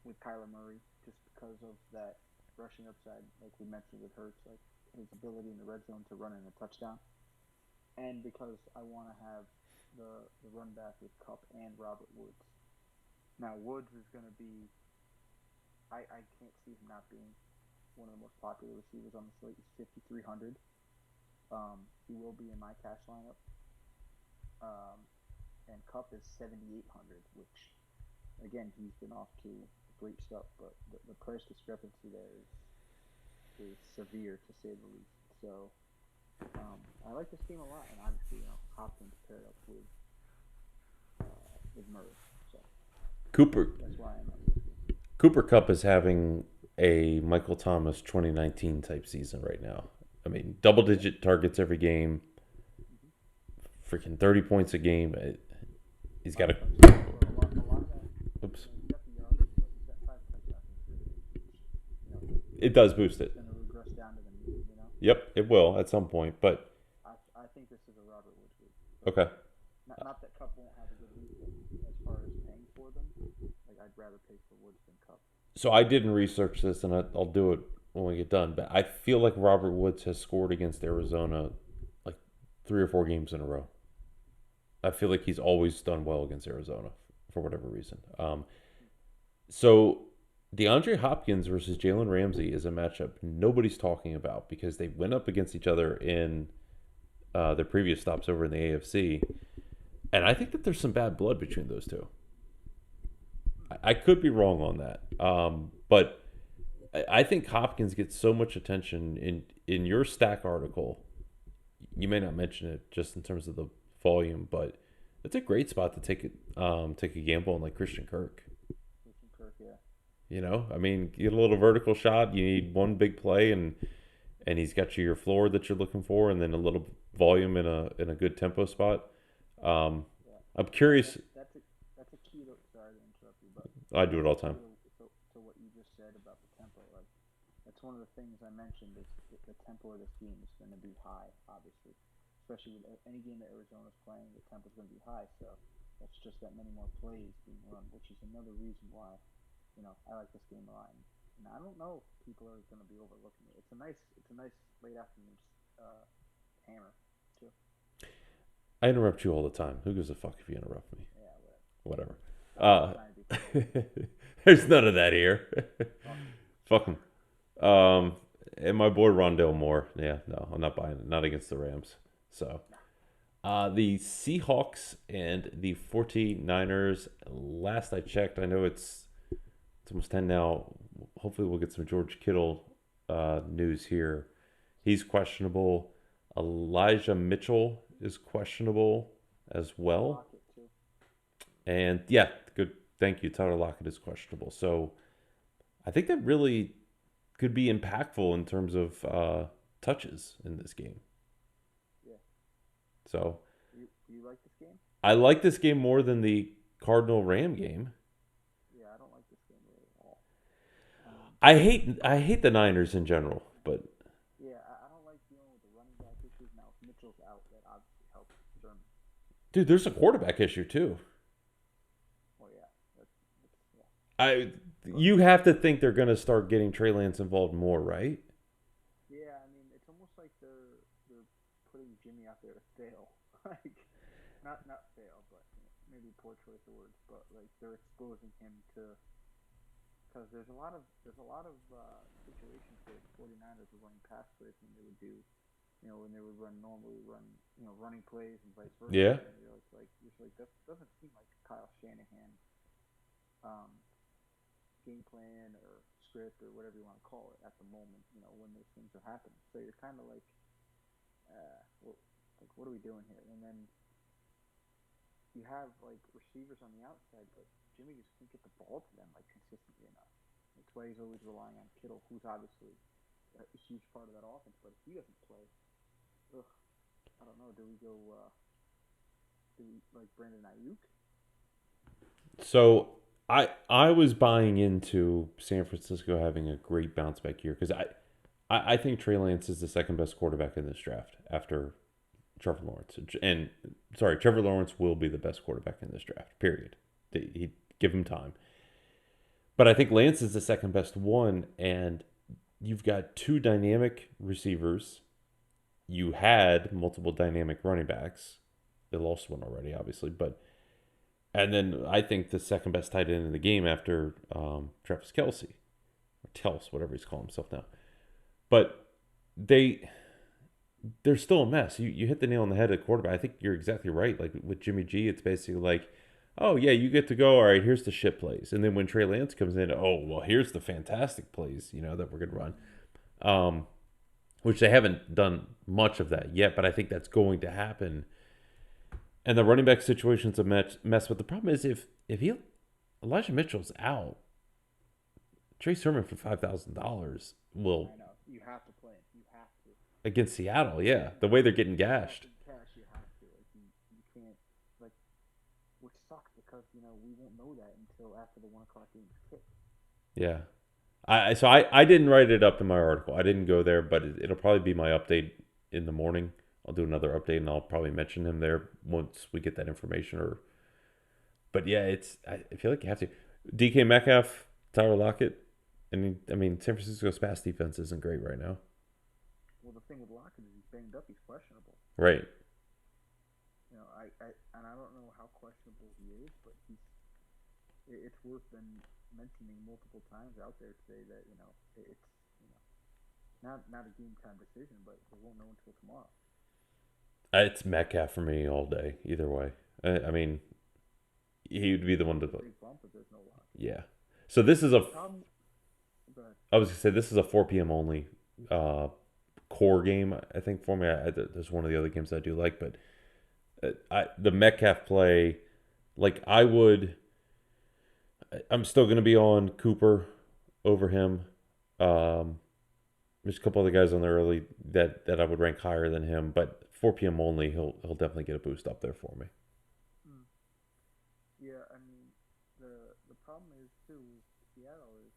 with Kyler Murray just because of that rushing upside, like we mentioned with Hurts, like his ability in the red zone to run in a touchdown, and because I want to have the run back with Cup and Robert Woods. Now Woods is going to be. I can't see him not being one of the most popular receivers on the slate. He's 5,300. He will be in my cash lineup. And Cup is 7,800, which again he's been off to a great start, but the price discrepancy there is severe to say the least. So I like this game a lot, and obviously Hopkins paired up with Murray, so Cooper that's why I'm on this game. Cooper Kupp is having a Michael Thomas 2019 type season right now. I mean, double-digit targets every game, freaking 30 points a game. He's got a. A lot of that. Oops. He's got the yardage, but he's got 5 touchdowns in 3 games. It does boost it. It's going to regress down to the mean, Yep, it will at some point. But I think this is a Robert Woods week. okay, Not that Cup won't have a good week, but as far as paying for them, like I'd rather pay for Woods than Cup. so I didn't research this, and I'll do it when we get done. But I feel like Robert Woods has scored against Arizona like 3 or 4 games in a row. I feel like he's always done well against Arizona for whatever reason. So DeAndre Hopkins versus Jalen Ramsey is a matchup nobody's talking about because they went up against each other in their previous stops over in the AFC. And I think that there's some bad blood between those two. I could be wrong on that. But I think Hopkins gets so much attention in your stack article. You may not mention it just in terms of the volume, but it's a great spot to take a gamble on like Christian Kirk. Christian Kirk, yeah. You know, I mean, get a little vertical shot. You need one big play, and he's got your floor that you're looking for, and then a little volume in a good tempo spot. I'm curious. That's a key to. Sorry to interrupt you, but I do it all the time. To what you just said about the tempo, like that's one of the things I mentioned is the tempo of this game is going to be high, obviously, especially with any game that Arizona's playing, the tempo is going to be high. So that's just that many more plays being run, which is another reason why I like this game a lot. And I don't know if people are going to be overlooking it. It's a nice late afternoon hammer too. I interrupt you all the time. Who gives a fuck if you interrupt me? Yeah, Whatever. I'm trying to be There's none of that here. Fuck him. And my boy Rondale Moore. Yeah, no, I'm not buying it. Not against the Rams. So, the Seahawks and the 49ers. Last I checked, I know it's almost 10 now. Hopefully we'll get some George Kittle news here. He's questionable. Elijah Mitchell is questionable as well. Lockett, too. And yeah, good. Thank you. Tyler Lockett is questionable. So I think that really could be impactful in terms of touches in this game. Yeah. So you like this game? I like this game more than the Cardinal-Ram game. Yeah, I don't like this game really at all. I hate the Niners in general, but Yeah, I don't like dealing with the running back issues. Now, if Mitchell's out, that obviously helps German. dude, there's a quarterback issue too. Well, yeah. Yeah. You have to think they're going to start getting Trey Lance involved more, right? Yeah, I mean, it's almost like they're putting Jimmy out there to fail. Like, not fail, but maybe poor choice of words. But like they're exposing him to, because there's a lot of situations where the 49ers are running pass plays when they would do, when they would normally run running plays and vice versa. Yeah. And you're like that doesn't seem like Kyle Shanahan. Game plan or script or whatever you want to call it at the moment, when those things are happening. So you're kind of like, what are we doing here? And then you have like receivers on the outside, but Jimmy just can't get the ball to them like consistently enough. That's why he's always relying on Kittle, who's obviously a huge part of that offense. But if he doesn't play, I don't know. Do we like Brandon Ayuk? So I was buying into San Francisco having a great bounce back year because I think Trey Lance is the second best quarterback in this draft after Trevor Lawrence. And sorry, Trevor Lawrence will be the best quarterback in this draft. Period. He give him time. But I think Lance is the second best one, and you've got two dynamic receivers. You had multiple dynamic running backs. They lost one already, obviously, and then I think the second best tight end in the game after Travis Kelce, or Kels, whatever he's calling himself now. But they're still a mess. You hit the nail on the head at quarterback. I think you're exactly right. Like with Jimmy G, it's basically like, oh yeah, you get to go. All right, here's the shit plays, and then when Trey Lance comes in, oh well, here's the fantastic plays. That we're gonna run. Which they haven't done much of that yet, but I think that's going to happen. And the running back situation's a mess. But the problem is if Elijah Mitchell's out, Trey Sermon for $5,000 will. I know. You have to play him. You have to. Against Seattle, yeah. The way they're getting gashed. You have to. You can't, which sucks because, we won't know that until after the 1 o'clock game is kicked. Yeah. I didn't write it up in my article. I didn't go there, but it'll probably be my update in the morning. I'll do another update, and I'll probably mention him there once we get that information. But yeah, I feel like you have to. DK Metcalf, Tyler Lockett, and San Francisco's pass defense isn't great right now. Well, the thing with Lockett is he's banged up. He's questionable. Right. I don't know how questionable he is, but it's worth them mentioning multiple times out there today that it's not a game time decision, but we won't know until tomorrow. It's Metcalf for me all day, either way. He would be the one to. Big bump if there's no lock. Yeah. So this is Go ahead. I was gonna say this is a 4 p.m. only core game. I think for me, there's one of the other games I do like, but the Metcalf play, I'm still gonna be on Cooper over him. There's a couple other guys on there early that I would rank higher than him, but 4 p.m. only, he'll definitely get a boost up there for me. Yeah, the problem is too with Seattle is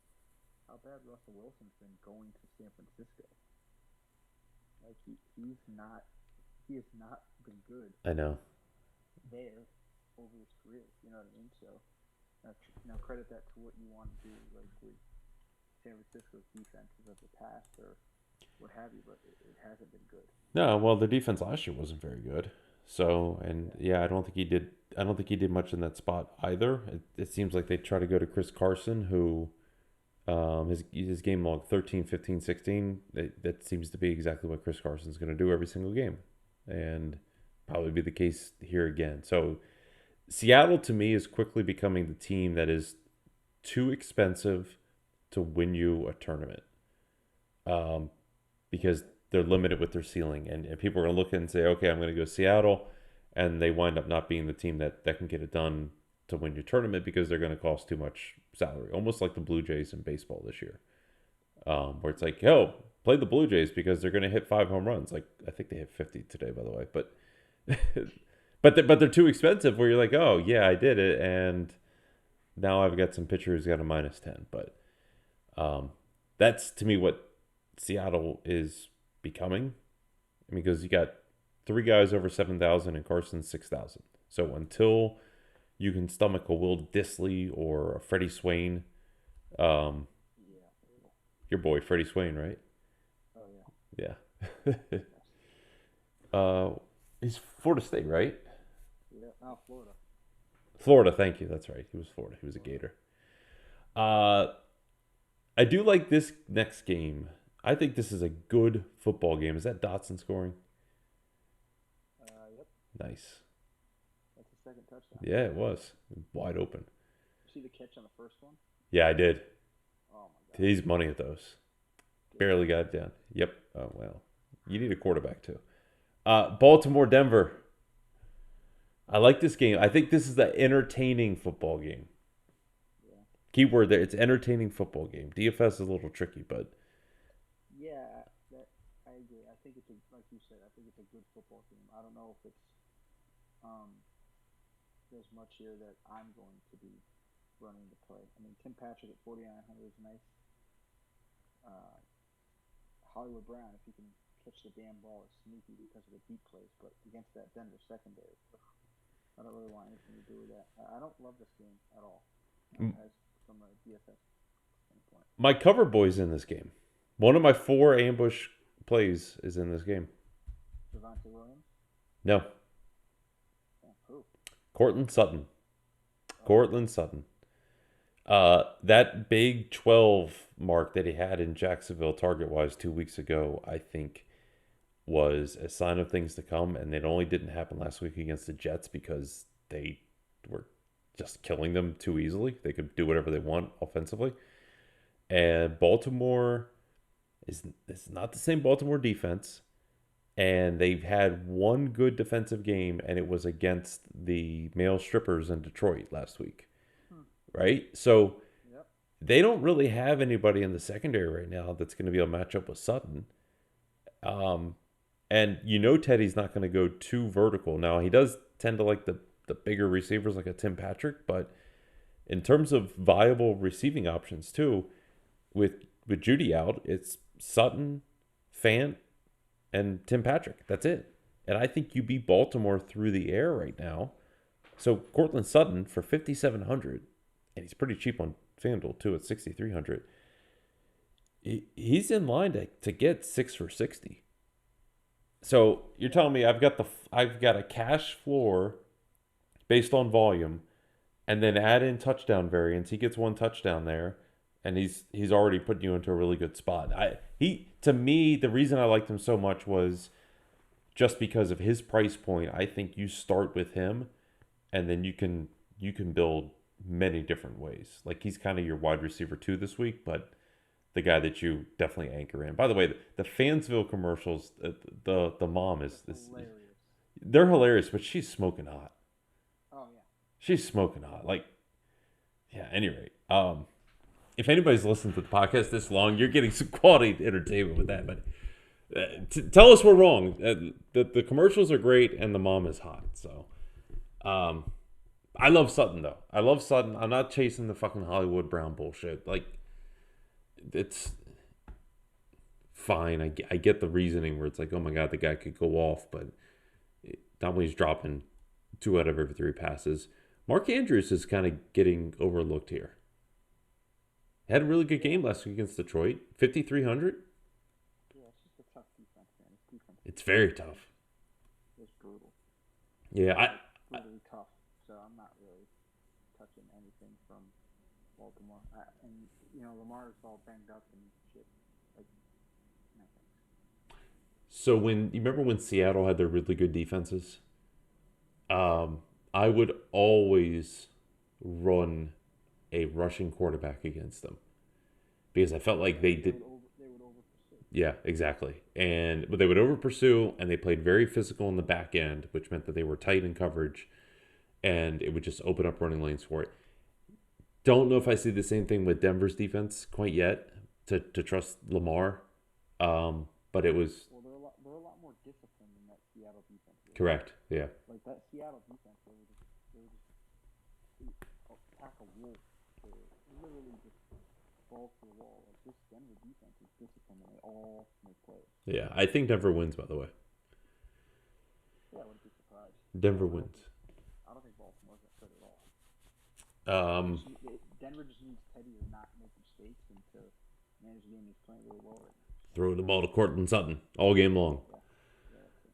how bad Russell Wilson's been going to San Francisco. Like he has not been good. I know. There over his career, you know what I mean? So now credit that to what you want to do, like with San Francisco's defenses of the past or what have you, but it hasn't been good. No, well, the defense last year wasn't very good. So, and yeah, I don't think he did much in that spot either. It seems like they try to go to Chris Carson, who his game log 13, 15, 16. That seems to be exactly what Chris Carson's going to do every single game, and probably be the case here again. So, Seattle to me is quickly becoming the team that is too expensive to win you a tournament, because they're limited with their ceiling, and people are going to look and say, okay, I'm going to go Seattle, and they wind up not being the team that can get it done to win your tournament because they're going to cost too much salary, almost like the Blue Jays in baseball this year, where it's like, yo, play the Blue Jays because they're going to hit 5 home runs. Like, I think they hit 50 today, by the way, but but they're too expensive where you're like, oh yeah, I did it, and now I've got some pitcher who's got a -10. But that's to me what Seattle is becoming. Because you got 3 guys over 7,000 and Carson 6,000. So until you can stomach a Will Dissly or a Freddie Swain, your boy Freddie Swain, right? Oh yeah. Yeah. He's Florida State, right? Yeah, now Florida. Florida, thank you. That's right. He was Florida. He was a Gator. I do like this next game. I think this is a good football game. Is that Dotson scoring? Yep. Nice. That's the second touchdown. Yeah, it was. Wide open. You see the catch on the first one? Yeah, I did. Oh my god. He's money at those. Barely got it down. Yep. Oh, well. You need a quarterback, too. Baltimore, Denver. I like this game. I think this is the entertaining football game. Yeah. Keyword there. It's entertaining football game. DFS is a little tricky, but... Yeah, I agree. I think like you said, I think it's a good football game. I don't know if it's there's much here that I'm going to be running to play. I mean, Tim Patrick at 4,900 is nice. Hollywood Brown, if you can catch the damn ball is sneaky because of the deep plays, but against that Denver secondary, I don't really want anything to do with that. I don't love this game at all, as from a DFS standpoint. My cover boy's in this game. One of my 4 ambush plays is in this game. Devontae Williams? No, Who? Cortland Sutton. Cortland Sutton. That big 12 mark that he had in Jacksonville target-wise 2 weeks ago, I think, was a sign of things to come, and it only didn't happen last week against the Jets because they were just killing them too easily. They could do whatever they want offensively. And Baltimore is not the same Baltimore defense, and they've had one good defensive game, and it was against the male strippers in Detroit last week. Right? So they don't really have anybody in the secondary right now that's going to be able to match up with Sutton. And Teddy's not going to go too vertical. Now, he does tend to like the bigger receivers like a Tim Patrick, but in terms of viable receiving options too, with Judy out, it's Sutton, Fant, and Tim Patrick. That's it. And I think you beat Baltimore through the air right now. So Cortland Sutton for 5,700, and he's pretty cheap on FanDuel too at 6,300. He's in line to get 6 for 60. So you're telling me I've got a cash floor based on volume, and then add in touchdown variance. He gets 1 touchdown there, and he's already putting you into a really good spot. To me, the reason I liked him so much was just because of his price point. I think you start with him, and then you can build many different ways. Like, he's kind of your wide receiver 2 this week, but the guy that you definitely anchor in. By the way, the Fansville commercials, the mom is Hilarious. they're hilarious, but she's smoking hot. Oh yeah. She's smoking hot. Like, yeah. At any rate, if anybody's listened to the podcast this long, you're getting some quality entertainment with that. But tell us we're wrong. The commercials are great, and the mom is hot. So, I love Sutton though. I love Sutton. I'm not chasing the fucking Hollywood Brown bullshit. Like, it's fine. I get the reasoning where it's like, oh my god, the guy could go off, but not when he's dropping 2 out of every 3 passes. Mark Andrews is kind of getting overlooked here. Had a really good game last week against Detroit. 5,300. Yeah, it's just a tough defense, man. It's very tough. It's brutal. Yeah, Brutally tough. So I'm not really touching anything from Baltimore. And Lamar's all banged up and shit. Like, nothing. So you remember when Seattle had their really good defenses? I would always run a rushing quarterback against them because I felt like they did. They would over pursue. Yeah, exactly. But they would over pursue, and they played very physical in the back end, which meant that they were tight in coverage, and it would just open up running lanes for it. Don't know if I see the same thing with Denver's defense quite yet to trust Lamar, but it was Well, they're a lot more disciplined than that Seattle defense. correct. Yeah, Like that Seattle defense, they would just attack a wolf. They literally just balls to the wall. Like this Denver defense is disciplined, and they all make plays. yeah. I think Denver wins. By the way, Yeah, I wouldn't be surprised. Denver wins. I don't think Baltimore's that good at all. Denver just needs Teddy to not make mistakes and to manage the game. He's playing really well right now. Throw the ball to Cortland Sutton all game long. Yeah, that's it.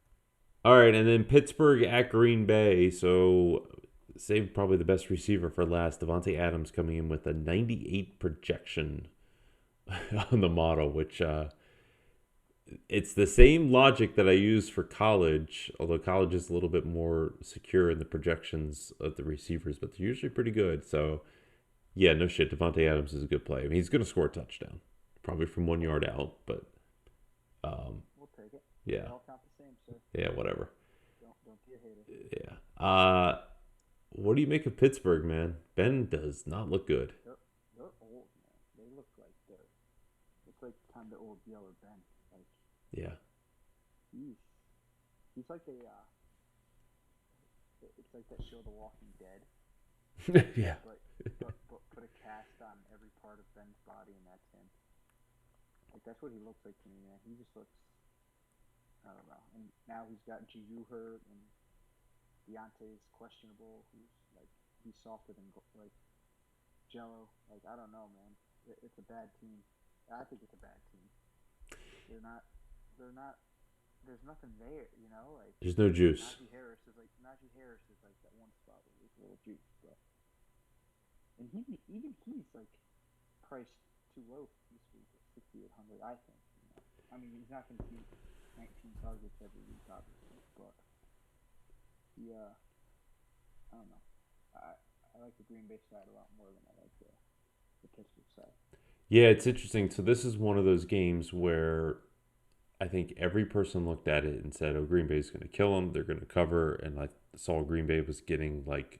All right, and then Pittsburgh at Green Bay. So save probably the best receiver for last. Devontae Adams coming in with a 98 projection on the model, which it's the same logic that I use for college, although college is a little bit more secure in the projections of the receivers, but they're usually pretty good. So, yeah, no shit, Devontae Adams is a good play. I mean, he's going to score a touchdown, probably from 1 yard out, but We'll take it. yeah, They all count the same, sir. yeah, whatever. Don't be a hater. Yeah. What do you make of Pittsburgh, man? Ben does not look good. They're old, man. They look like the time that old Yeller Ben. Like Yeah. he's like a it's like that show The Walking Dead. Yeah. But put a cast on every part of Ben's body, and that's him. Like that's what he looks like to me, man. He just looks I don't know. And now he's got Juju hurt, and Deontay's questionable. Who's like he's softer than like Jello. Like I don't know, man. It's a bad team. I think it's a bad team. They're not. They're not. There's nothing there, you know. Like There's no juice. Najee Harris is like that one spot where there's a little juice, but and he's like priced too low this week at 6,800. I think. You know? I mean, he's not going to see 19 targets every week, obviously, but yeah, I don't know. I like the Green Bay side a lot more than I like the Pittsburgh side. Yeah, it's interesting. So this is one of those games where I think every person looked at it and said, "Oh, Green Bay's going to kill them. They're going to cover." And I saw Green Bay was getting like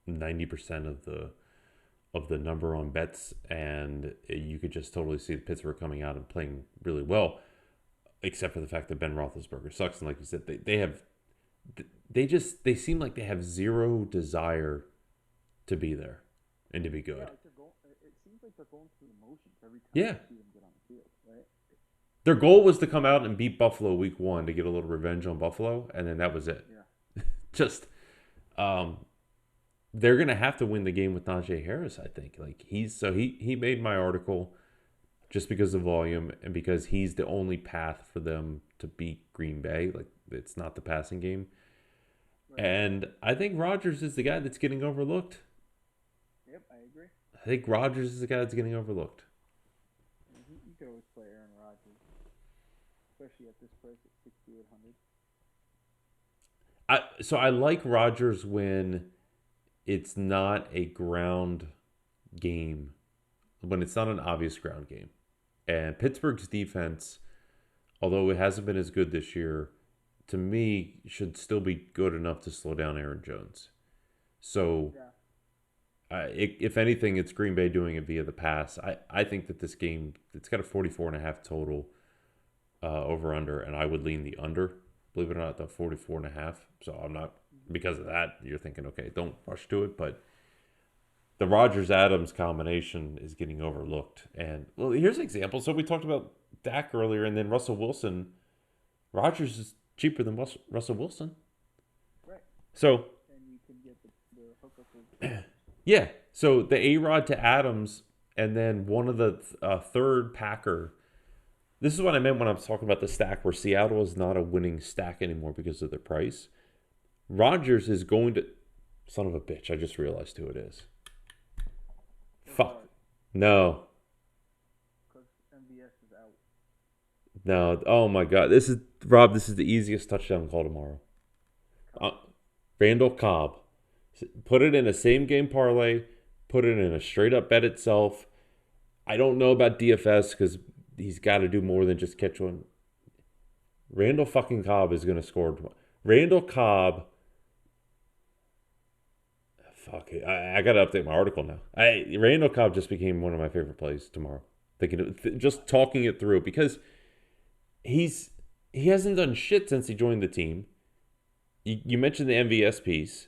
90% of the number on bets, and you could just totally see Pittsburgh coming out and playing really well, except for the fact that Ben Roethlisberger sucks. And like you said, they seem like they have zero desire to be there and to be good. Yeah, like it seems like they're going through the motions every time Yeah. you see them get on the field, right? Their goal was to come out and beat Buffalo week 1 to get a little revenge on Buffalo, and then that was it. Yeah. Just, they're gonna have to win the game with Najee Harris. I think. Like he made my article just because of volume and because he's the only path for them to beat Green Bay. Like it's not the passing game, Right. and I think Rodgers is the guy that's getting overlooked. Yep, I agree. I think Rodgers is the guy that's getting overlooked. You could always play Aaron Rodgers, especially at this price at 6,800. So I like Rodgers when it's not a ground game, when it's not an obvious ground game. And Pittsburgh's defense, although it hasn't been as good this year, to me should still be good enough to slow down Aaron Jones. So, Yeah. if anything, it's Green Bay doing it via the pass. I think that this game, it's got a 44.5 total over under, and I would lean the under. Believe it or not, the 44.5. So I'm not, because of that, you're thinking, okay, don't rush to it. But the Rodgers-Adams combination is getting overlooked. And, well, here's an example. So we talked about Dak earlier, and then Russell Wilson. Rodgers is cheaper than Russell Wilson. Right. So, And you can get the hookup with yeah. So the A-Rod to Adams, and then one of the third Packer. This is what I meant when I was talking about the stack, where Seattle is not a winning stack anymore because of the price. Rodgers is going to... Son of a bitch, I just realized who it is. Fuck. No. because MVS is out. No. Oh my God. This is the easiest touchdown call tomorrow. Randall Cobb. Put it in a same game parlay. Put it in a straight up bet itself. I don't know about DFS because he's got to do more than just catch one. Randall fucking Cobb is going to score. Randall Cobb. Fuck it. I got to update my article now. Randall Cobb just became one of my favorite plays tomorrow. Just talking it through, because he hasn't done shit since he joined the team. You mentioned the MVS piece.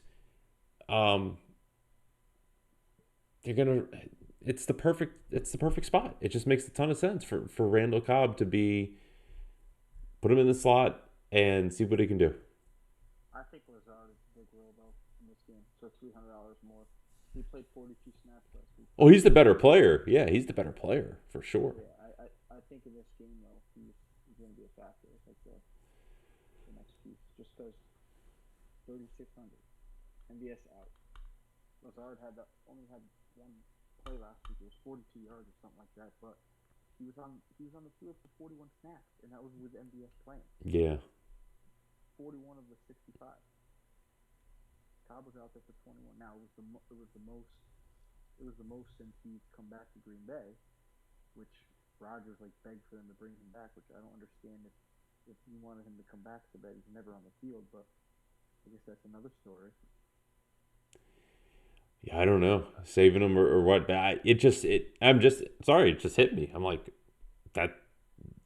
It's the perfect spot. It just makes a ton of sense for Randall Cobb to put him in the slot and see what he can do. I think Lazard is a big role though in this game, so $300 more. He played 42 snaps last week. Oh, he's the better player. Yeah, he's the better player for sure. Yeah, I think in this game though he's going to be a factor. Like the next piece, just because 3,600. MVS out. Lazard only had one play last week. It was 42 yards or something like that, but he was on the field for 41 snaps, and that was with MVS playing. Yeah. 41 of the 65. Cobb was out there for 21. Now it was the most since he's come back to Green Bay, which Rodgers begged for them to bring him back, which I don't understand if he wanted him to come back so that he's never on the field, but I guess that's another story. Yeah, I don't know, saving him or what. It just hit me. I'm like, that.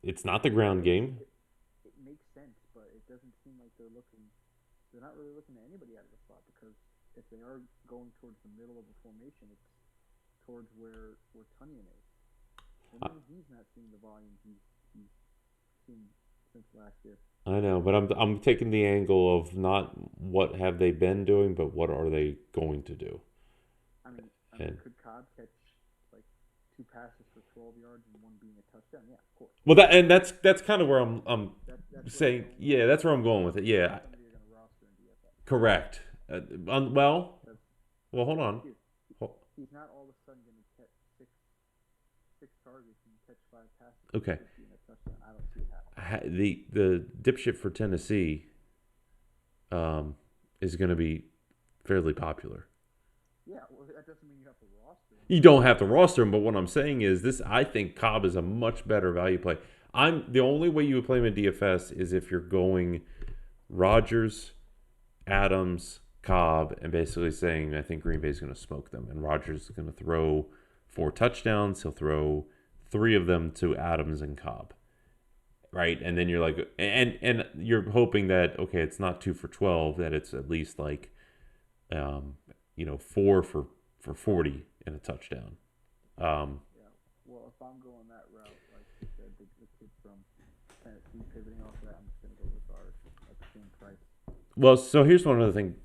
It's not the ground game. It makes sense, but it doesn't seem like they're not really looking at anybody out of the slot, because if they are going towards the middle of the formation, it's towards where Tunyon is. And then he's not seeing the volume he's seeing since last year. I know, but I'm taking the angle of not what have they been doing, but what are they going to do. And Could Cobb catch like 2 passes for 12 yards and one being a touchdown? Yeah, of course. well, that's kind of where I'm That's where saying, you're going with yeah, it. that's where I'm going with it. Yeah, That's somebody you're going to roster in DFS. correct. Well, That's, hold on. dude, he's not all of a sudden going to catch six targets and catch 5 passes. Okay. And a touchdown. I don't see it happening. The dipshit for Tennessee is going to be fairly popular. Yeah, well, that doesn't mean you have to roster him. You don't have to roster him, but what I'm saying is this. I think Cobb is a much better value play. The only way you would play him in DFS is if you're going Rodgers, Adams, Cobb, and basically saying I think Green Bay is going to smoke them, and Rodgers is going to throw 4 touchdowns. He'll throw 3 of them to Adams and Cobb, right? And then you're like, and you're hoping that okay, it's not 2 for 12, that it's at least like, 4 for 40 and a touchdown. Yeah. Well, if I'm going that route, like you said, the kid from Tennessee pivoting off of that, I'm just going to go with ours at the same price. Well, so here's one other thing.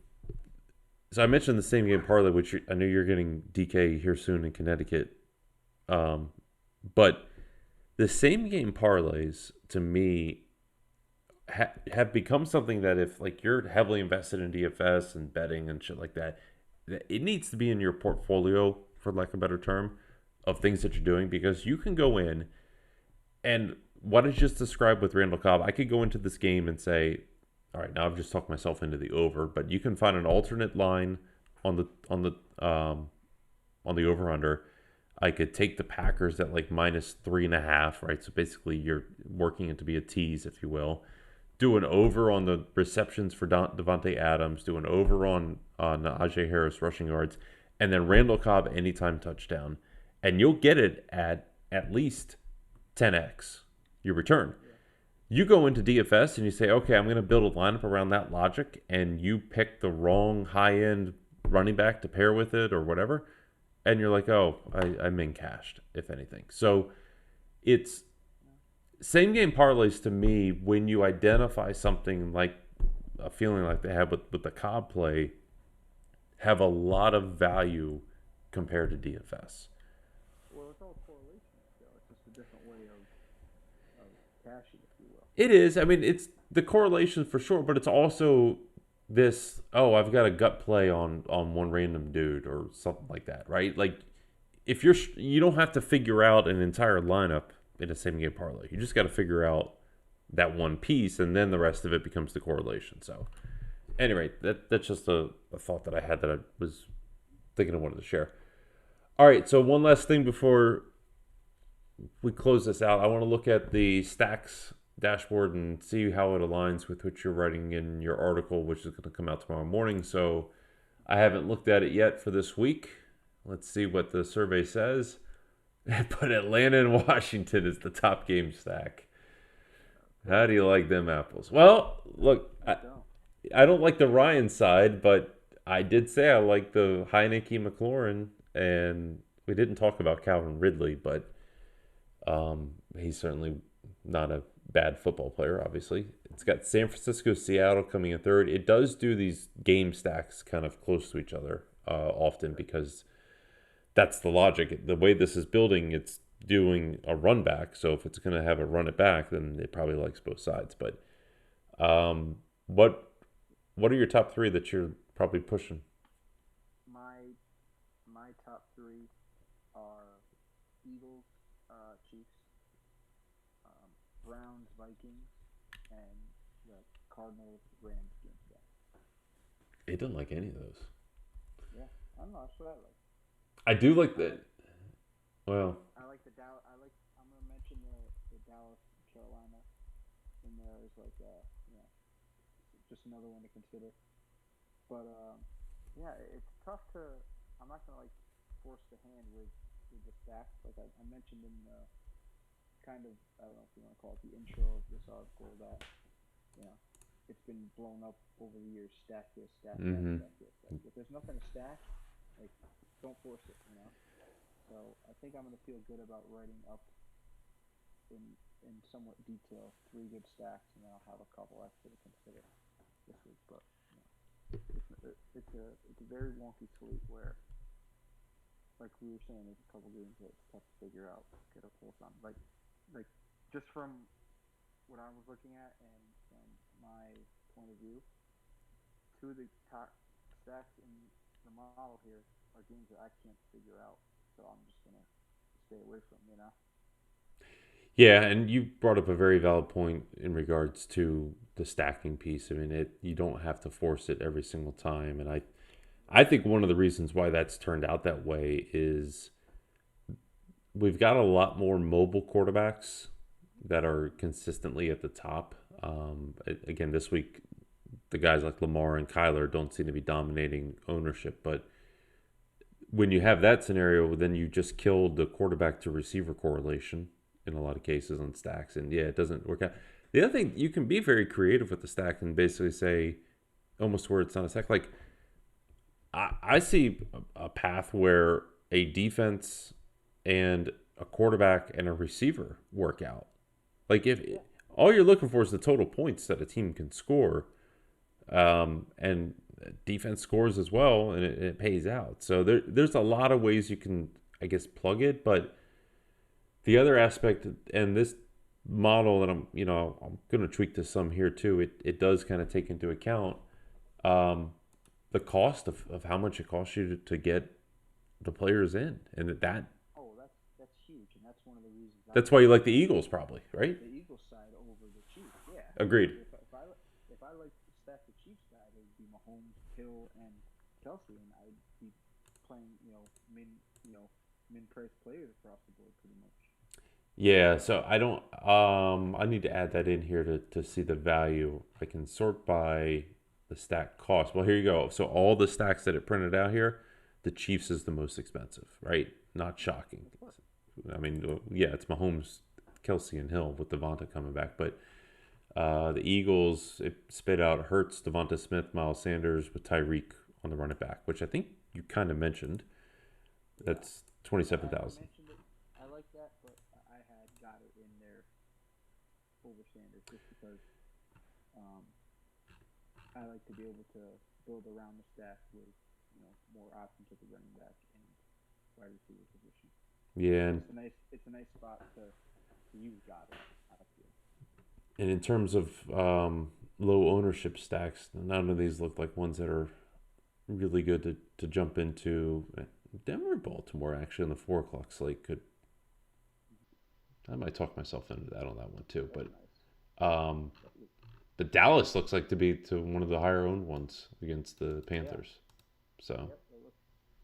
So I mentioned the same game parlay, which I know you're getting DK here soon in Connecticut. But the same game parlays to me have become something that if like you're heavily invested in DFS and betting and shit like that, it needs to be in your portfolio, for lack of a better term, of things that you're doing, because you can go in and what I just described with Randall Cobb, I could go into this game and say, all right, now I've just talked myself into the over, but you can find an alternate line on the over under. I could take the Packers at like -3.5, right? So basically you're working it to be a tease, if you will. Do an over on the receptions for Devontae Adams. Do an over on Najee Harris rushing yards. And then Randall Cobb anytime touchdown. And you'll get it at least 10x your return. You go into DFS and you say, okay, I'm going to build a lineup around that logic, and you pick the wrong high-end running back to pair with it or whatever, and you're like, oh, I'm in cashed, if anything. So it's same game parlays to me when you identify something like a feeling like they have with the Cobb play, have a lot of value compared to DFS. Well, it's all correlation, so it's just a different way of cashing, if you will. It is. I mean, it's the correlation for sure, but it's also this, oh, I've got a gut play on one random dude or something like that, right? Like, if you don't have to figure out an entire lineup in a same game parlay. You just got to figure out that one piece, and then the rest of it becomes the correlation. So, anyway, that's just a thought that I had that I was thinking I wanted to share. All right, so one last thing before we close this out. I want to look at the Stacks dashboard and see how it aligns with what you're writing in your article, which is going to come out tomorrow morning. So I haven't looked at it yet for this week. Let's see what the survey says. But Atlanta and Washington is the top game stack. How do you like them apples? Well, look, I don't like the Ryan side, but I did say I like the Heineke McLaurin, and we didn't talk about Calvin Ridley, but he's certainly not a bad football player, obviously. It's got San Francisco, Seattle coming in third. It does do these game stacks kind of close to each other often because that's the logic. The way this is building, it's doing a run back. So if it's going to have a run it back, then it probably likes both sides. But what are your top 3 that you're probably pushing? My top 3 are Eagles, Chiefs, Browns, Vikings, and the Cardinals, Rams game stack. He didn't like any of those. Yeah, I don't know. That's what I like. I do like that. Well, I like the Dallas. I'm gonna mention the Dallas, Carolina, in there as like just another one to consider. But yeah, it's tough to. I'm not gonna like force the hand with the stacks. Like I mentioned in the kind of, I don't know if you want to call it the intro of this article, that it's been blown up over the years. Stack this, stack that, stack this. If there's nothing to stack, like, don't force it, So I think I'm going to feel good about writing up in somewhat detail 3 good stacks, and then I'll have a couple extra to consider this week. But you know, it's a very wonky slate where, like we were saying, there's a couple games that it's tough to figure out, get a pulse on. Like just from what I was looking at and from my point of view, two of the top stacks in the model here are games that I can't figure out. So I'm just gonna stay away from, you know. Yeah, and you brought up a very valid point in regards to the stacking piece. I mean, you don't have to force it every single time, and I think one of the reasons why that's turned out that way is we've got a lot more mobile quarterbacks that are consistently at the top. Again, this week, the guys like Lamar and Kyler don't seem to be dominating ownership, but when you have that scenario, then you just killed the quarterback to receiver correlation in a lot of cases on stacks, and yeah, it doesn't work out. The other thing, you can be very creative with the stack and basically say almost where it's not a stack. Like I see a path where a defense and a quarterback and a receiver work out. Like if all you're looking for is the total points that a team can score, and defense scores as well, and it pays out. So there's a lot of ways you can, I guess, plug it. But the other aspect, and this model that I'm going to tweak to some here too. It does kind of take into account the cost of how much it costs you to get the players in, and that. Oh, that's huge, and that's one of the reasons. That's why you like the Eagles, probably, right? The Eagles side over the Chiefs, yeah. Agreed. If I like to stack the Chiefs side, it would be Mahomes, Hill, and Kelsey, and I'd be playing min price players across the board pretty much. Yeah, so I don't. I need to add that in here to see the value. I can sort by the stack cost. Well, here you go. So all the stacks that it printed out here, the Chiefs is the most expensive, right? Not shocking. I mean, yeah, it's Mahomes, Kelsey, and Hill with Devonta coming back, but the Eagles, it spit out Hurts, Devonta Smith, Miles Sanders with Tyreek on the running back, which I think you kind of mentioned. That's 27,000. I like that, but I had got it in there over Sanders just because I like to be able to build around the stack with more options at the running back and wide receiver position. Yeah, and it's a nice spot to use Goddard. I feel. And in terms of low ownership stacks, none of these look like ones that are really good to jump into. Denver and Baltimore actually on the 4 o'clock slate could. I might talk myself into that on that one too, but Dallas looks like to be one of the higher owned ones against the Panthers. So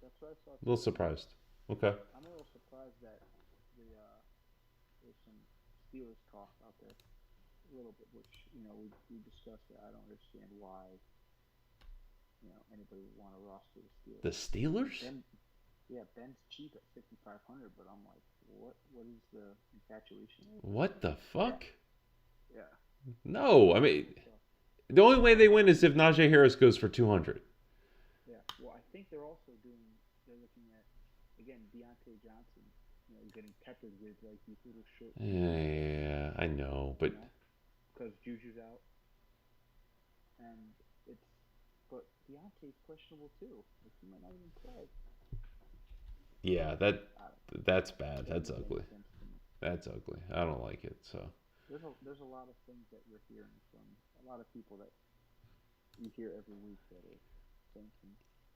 that's what I saw. A little surprised. Okay. I'm a little surprised that there's some Steelers talk out there a little bit, which we discussed it. I don't understand why anybody would want to roster the Steelers. The Steelers? Ben's cheap at 5,500, but I'm like, what is the infatuation? What the fuck? Yeah. No, I mean, the only way they win is if Najee Harris goes for 200. Yeah. Well, I think they're looking at again Deontay Johnson, getting peppered with like these little short. Yeah, I know, but because Juju's out, and but Deontay's questionable too. Like, he might not even play. Yeah, that's bad. That's ugly. That's ugly. I don't like it. So there's a lot of things that we're hearing from a lot of people that you hear every week that are saying some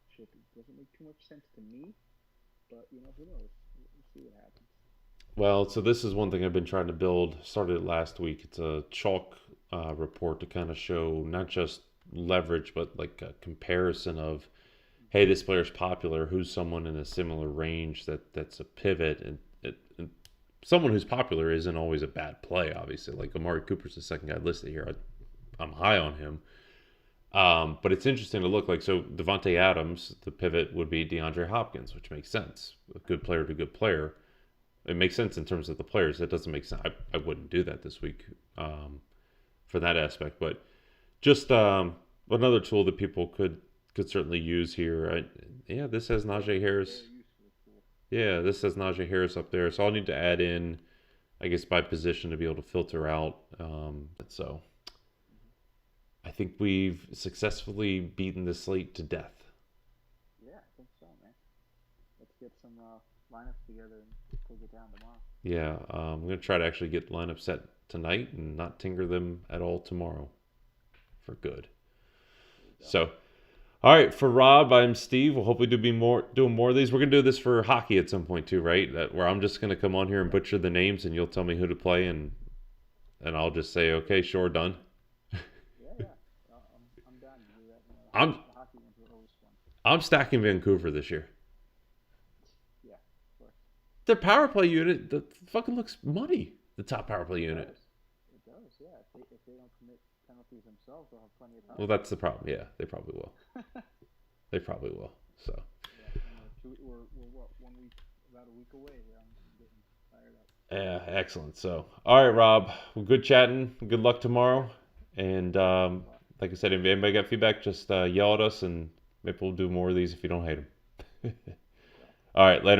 shit that doesn't make too much sense to me, but who knows? We'll see what happens. Well, so this is one thing I've been trying to build. Started last week. It's a chalk report to kind of show not just leverage, but like a comparison of, hey, this player's popular. Who's someone in a similar range that's a pivot, and someone who's popular isn't always a bad play. Obviously, like Amari Cooper's the second guy listed here. I'm high on him, but it's interesting to look like. So Devontae Adams, the pivot would be DeAndre Hopkins, which makes sense. A good player to good player. It makes sense in terms of the players. That doesn't make sense. I wouldn't do that this week for that aspect. But just another tool that people could certainly use here. This has Najee Harris. Yeah, this says Najee Harris up there. So I'll need to add in I guess, by position to be able to filter out. So I think we've successfully beaten the slate to death. Yeah, I think so, man. Let's get some lineups together and take it down tomorrow. Yeah, I'm going to try to actually get lineup set tonight and not tinker them at all tomorrow for good. So, all right, for Rob, I'm Steve. We'll hopefully doing more of these. We're going to do this for hockey at some point too, right? Where I'm just going to come on here and butcher the names and you'll tell me who to play and I'll just say, okay, sure, done. Yeah. I'm done. The hockey ones were always fun. I'm stacking Vancouver this year. Yeah, of course. Their power play unit, the fucking looks money. The top power play unit. It does, yeah. If they don't commit penalties themselves, they'll have plenty of time. Well, that's the problem. Yeah, they probably will. They probably will. So. Yeah, we're what, 1 week, about a week away. I'm getting fired up. Yeah, excellent. So, all right, Rob. Well, good chatting. Good luck tomorrow. And like I said, if anybody got feedback, just yell at us, and maybe we'll do more of these if you don't hate them. All right, later.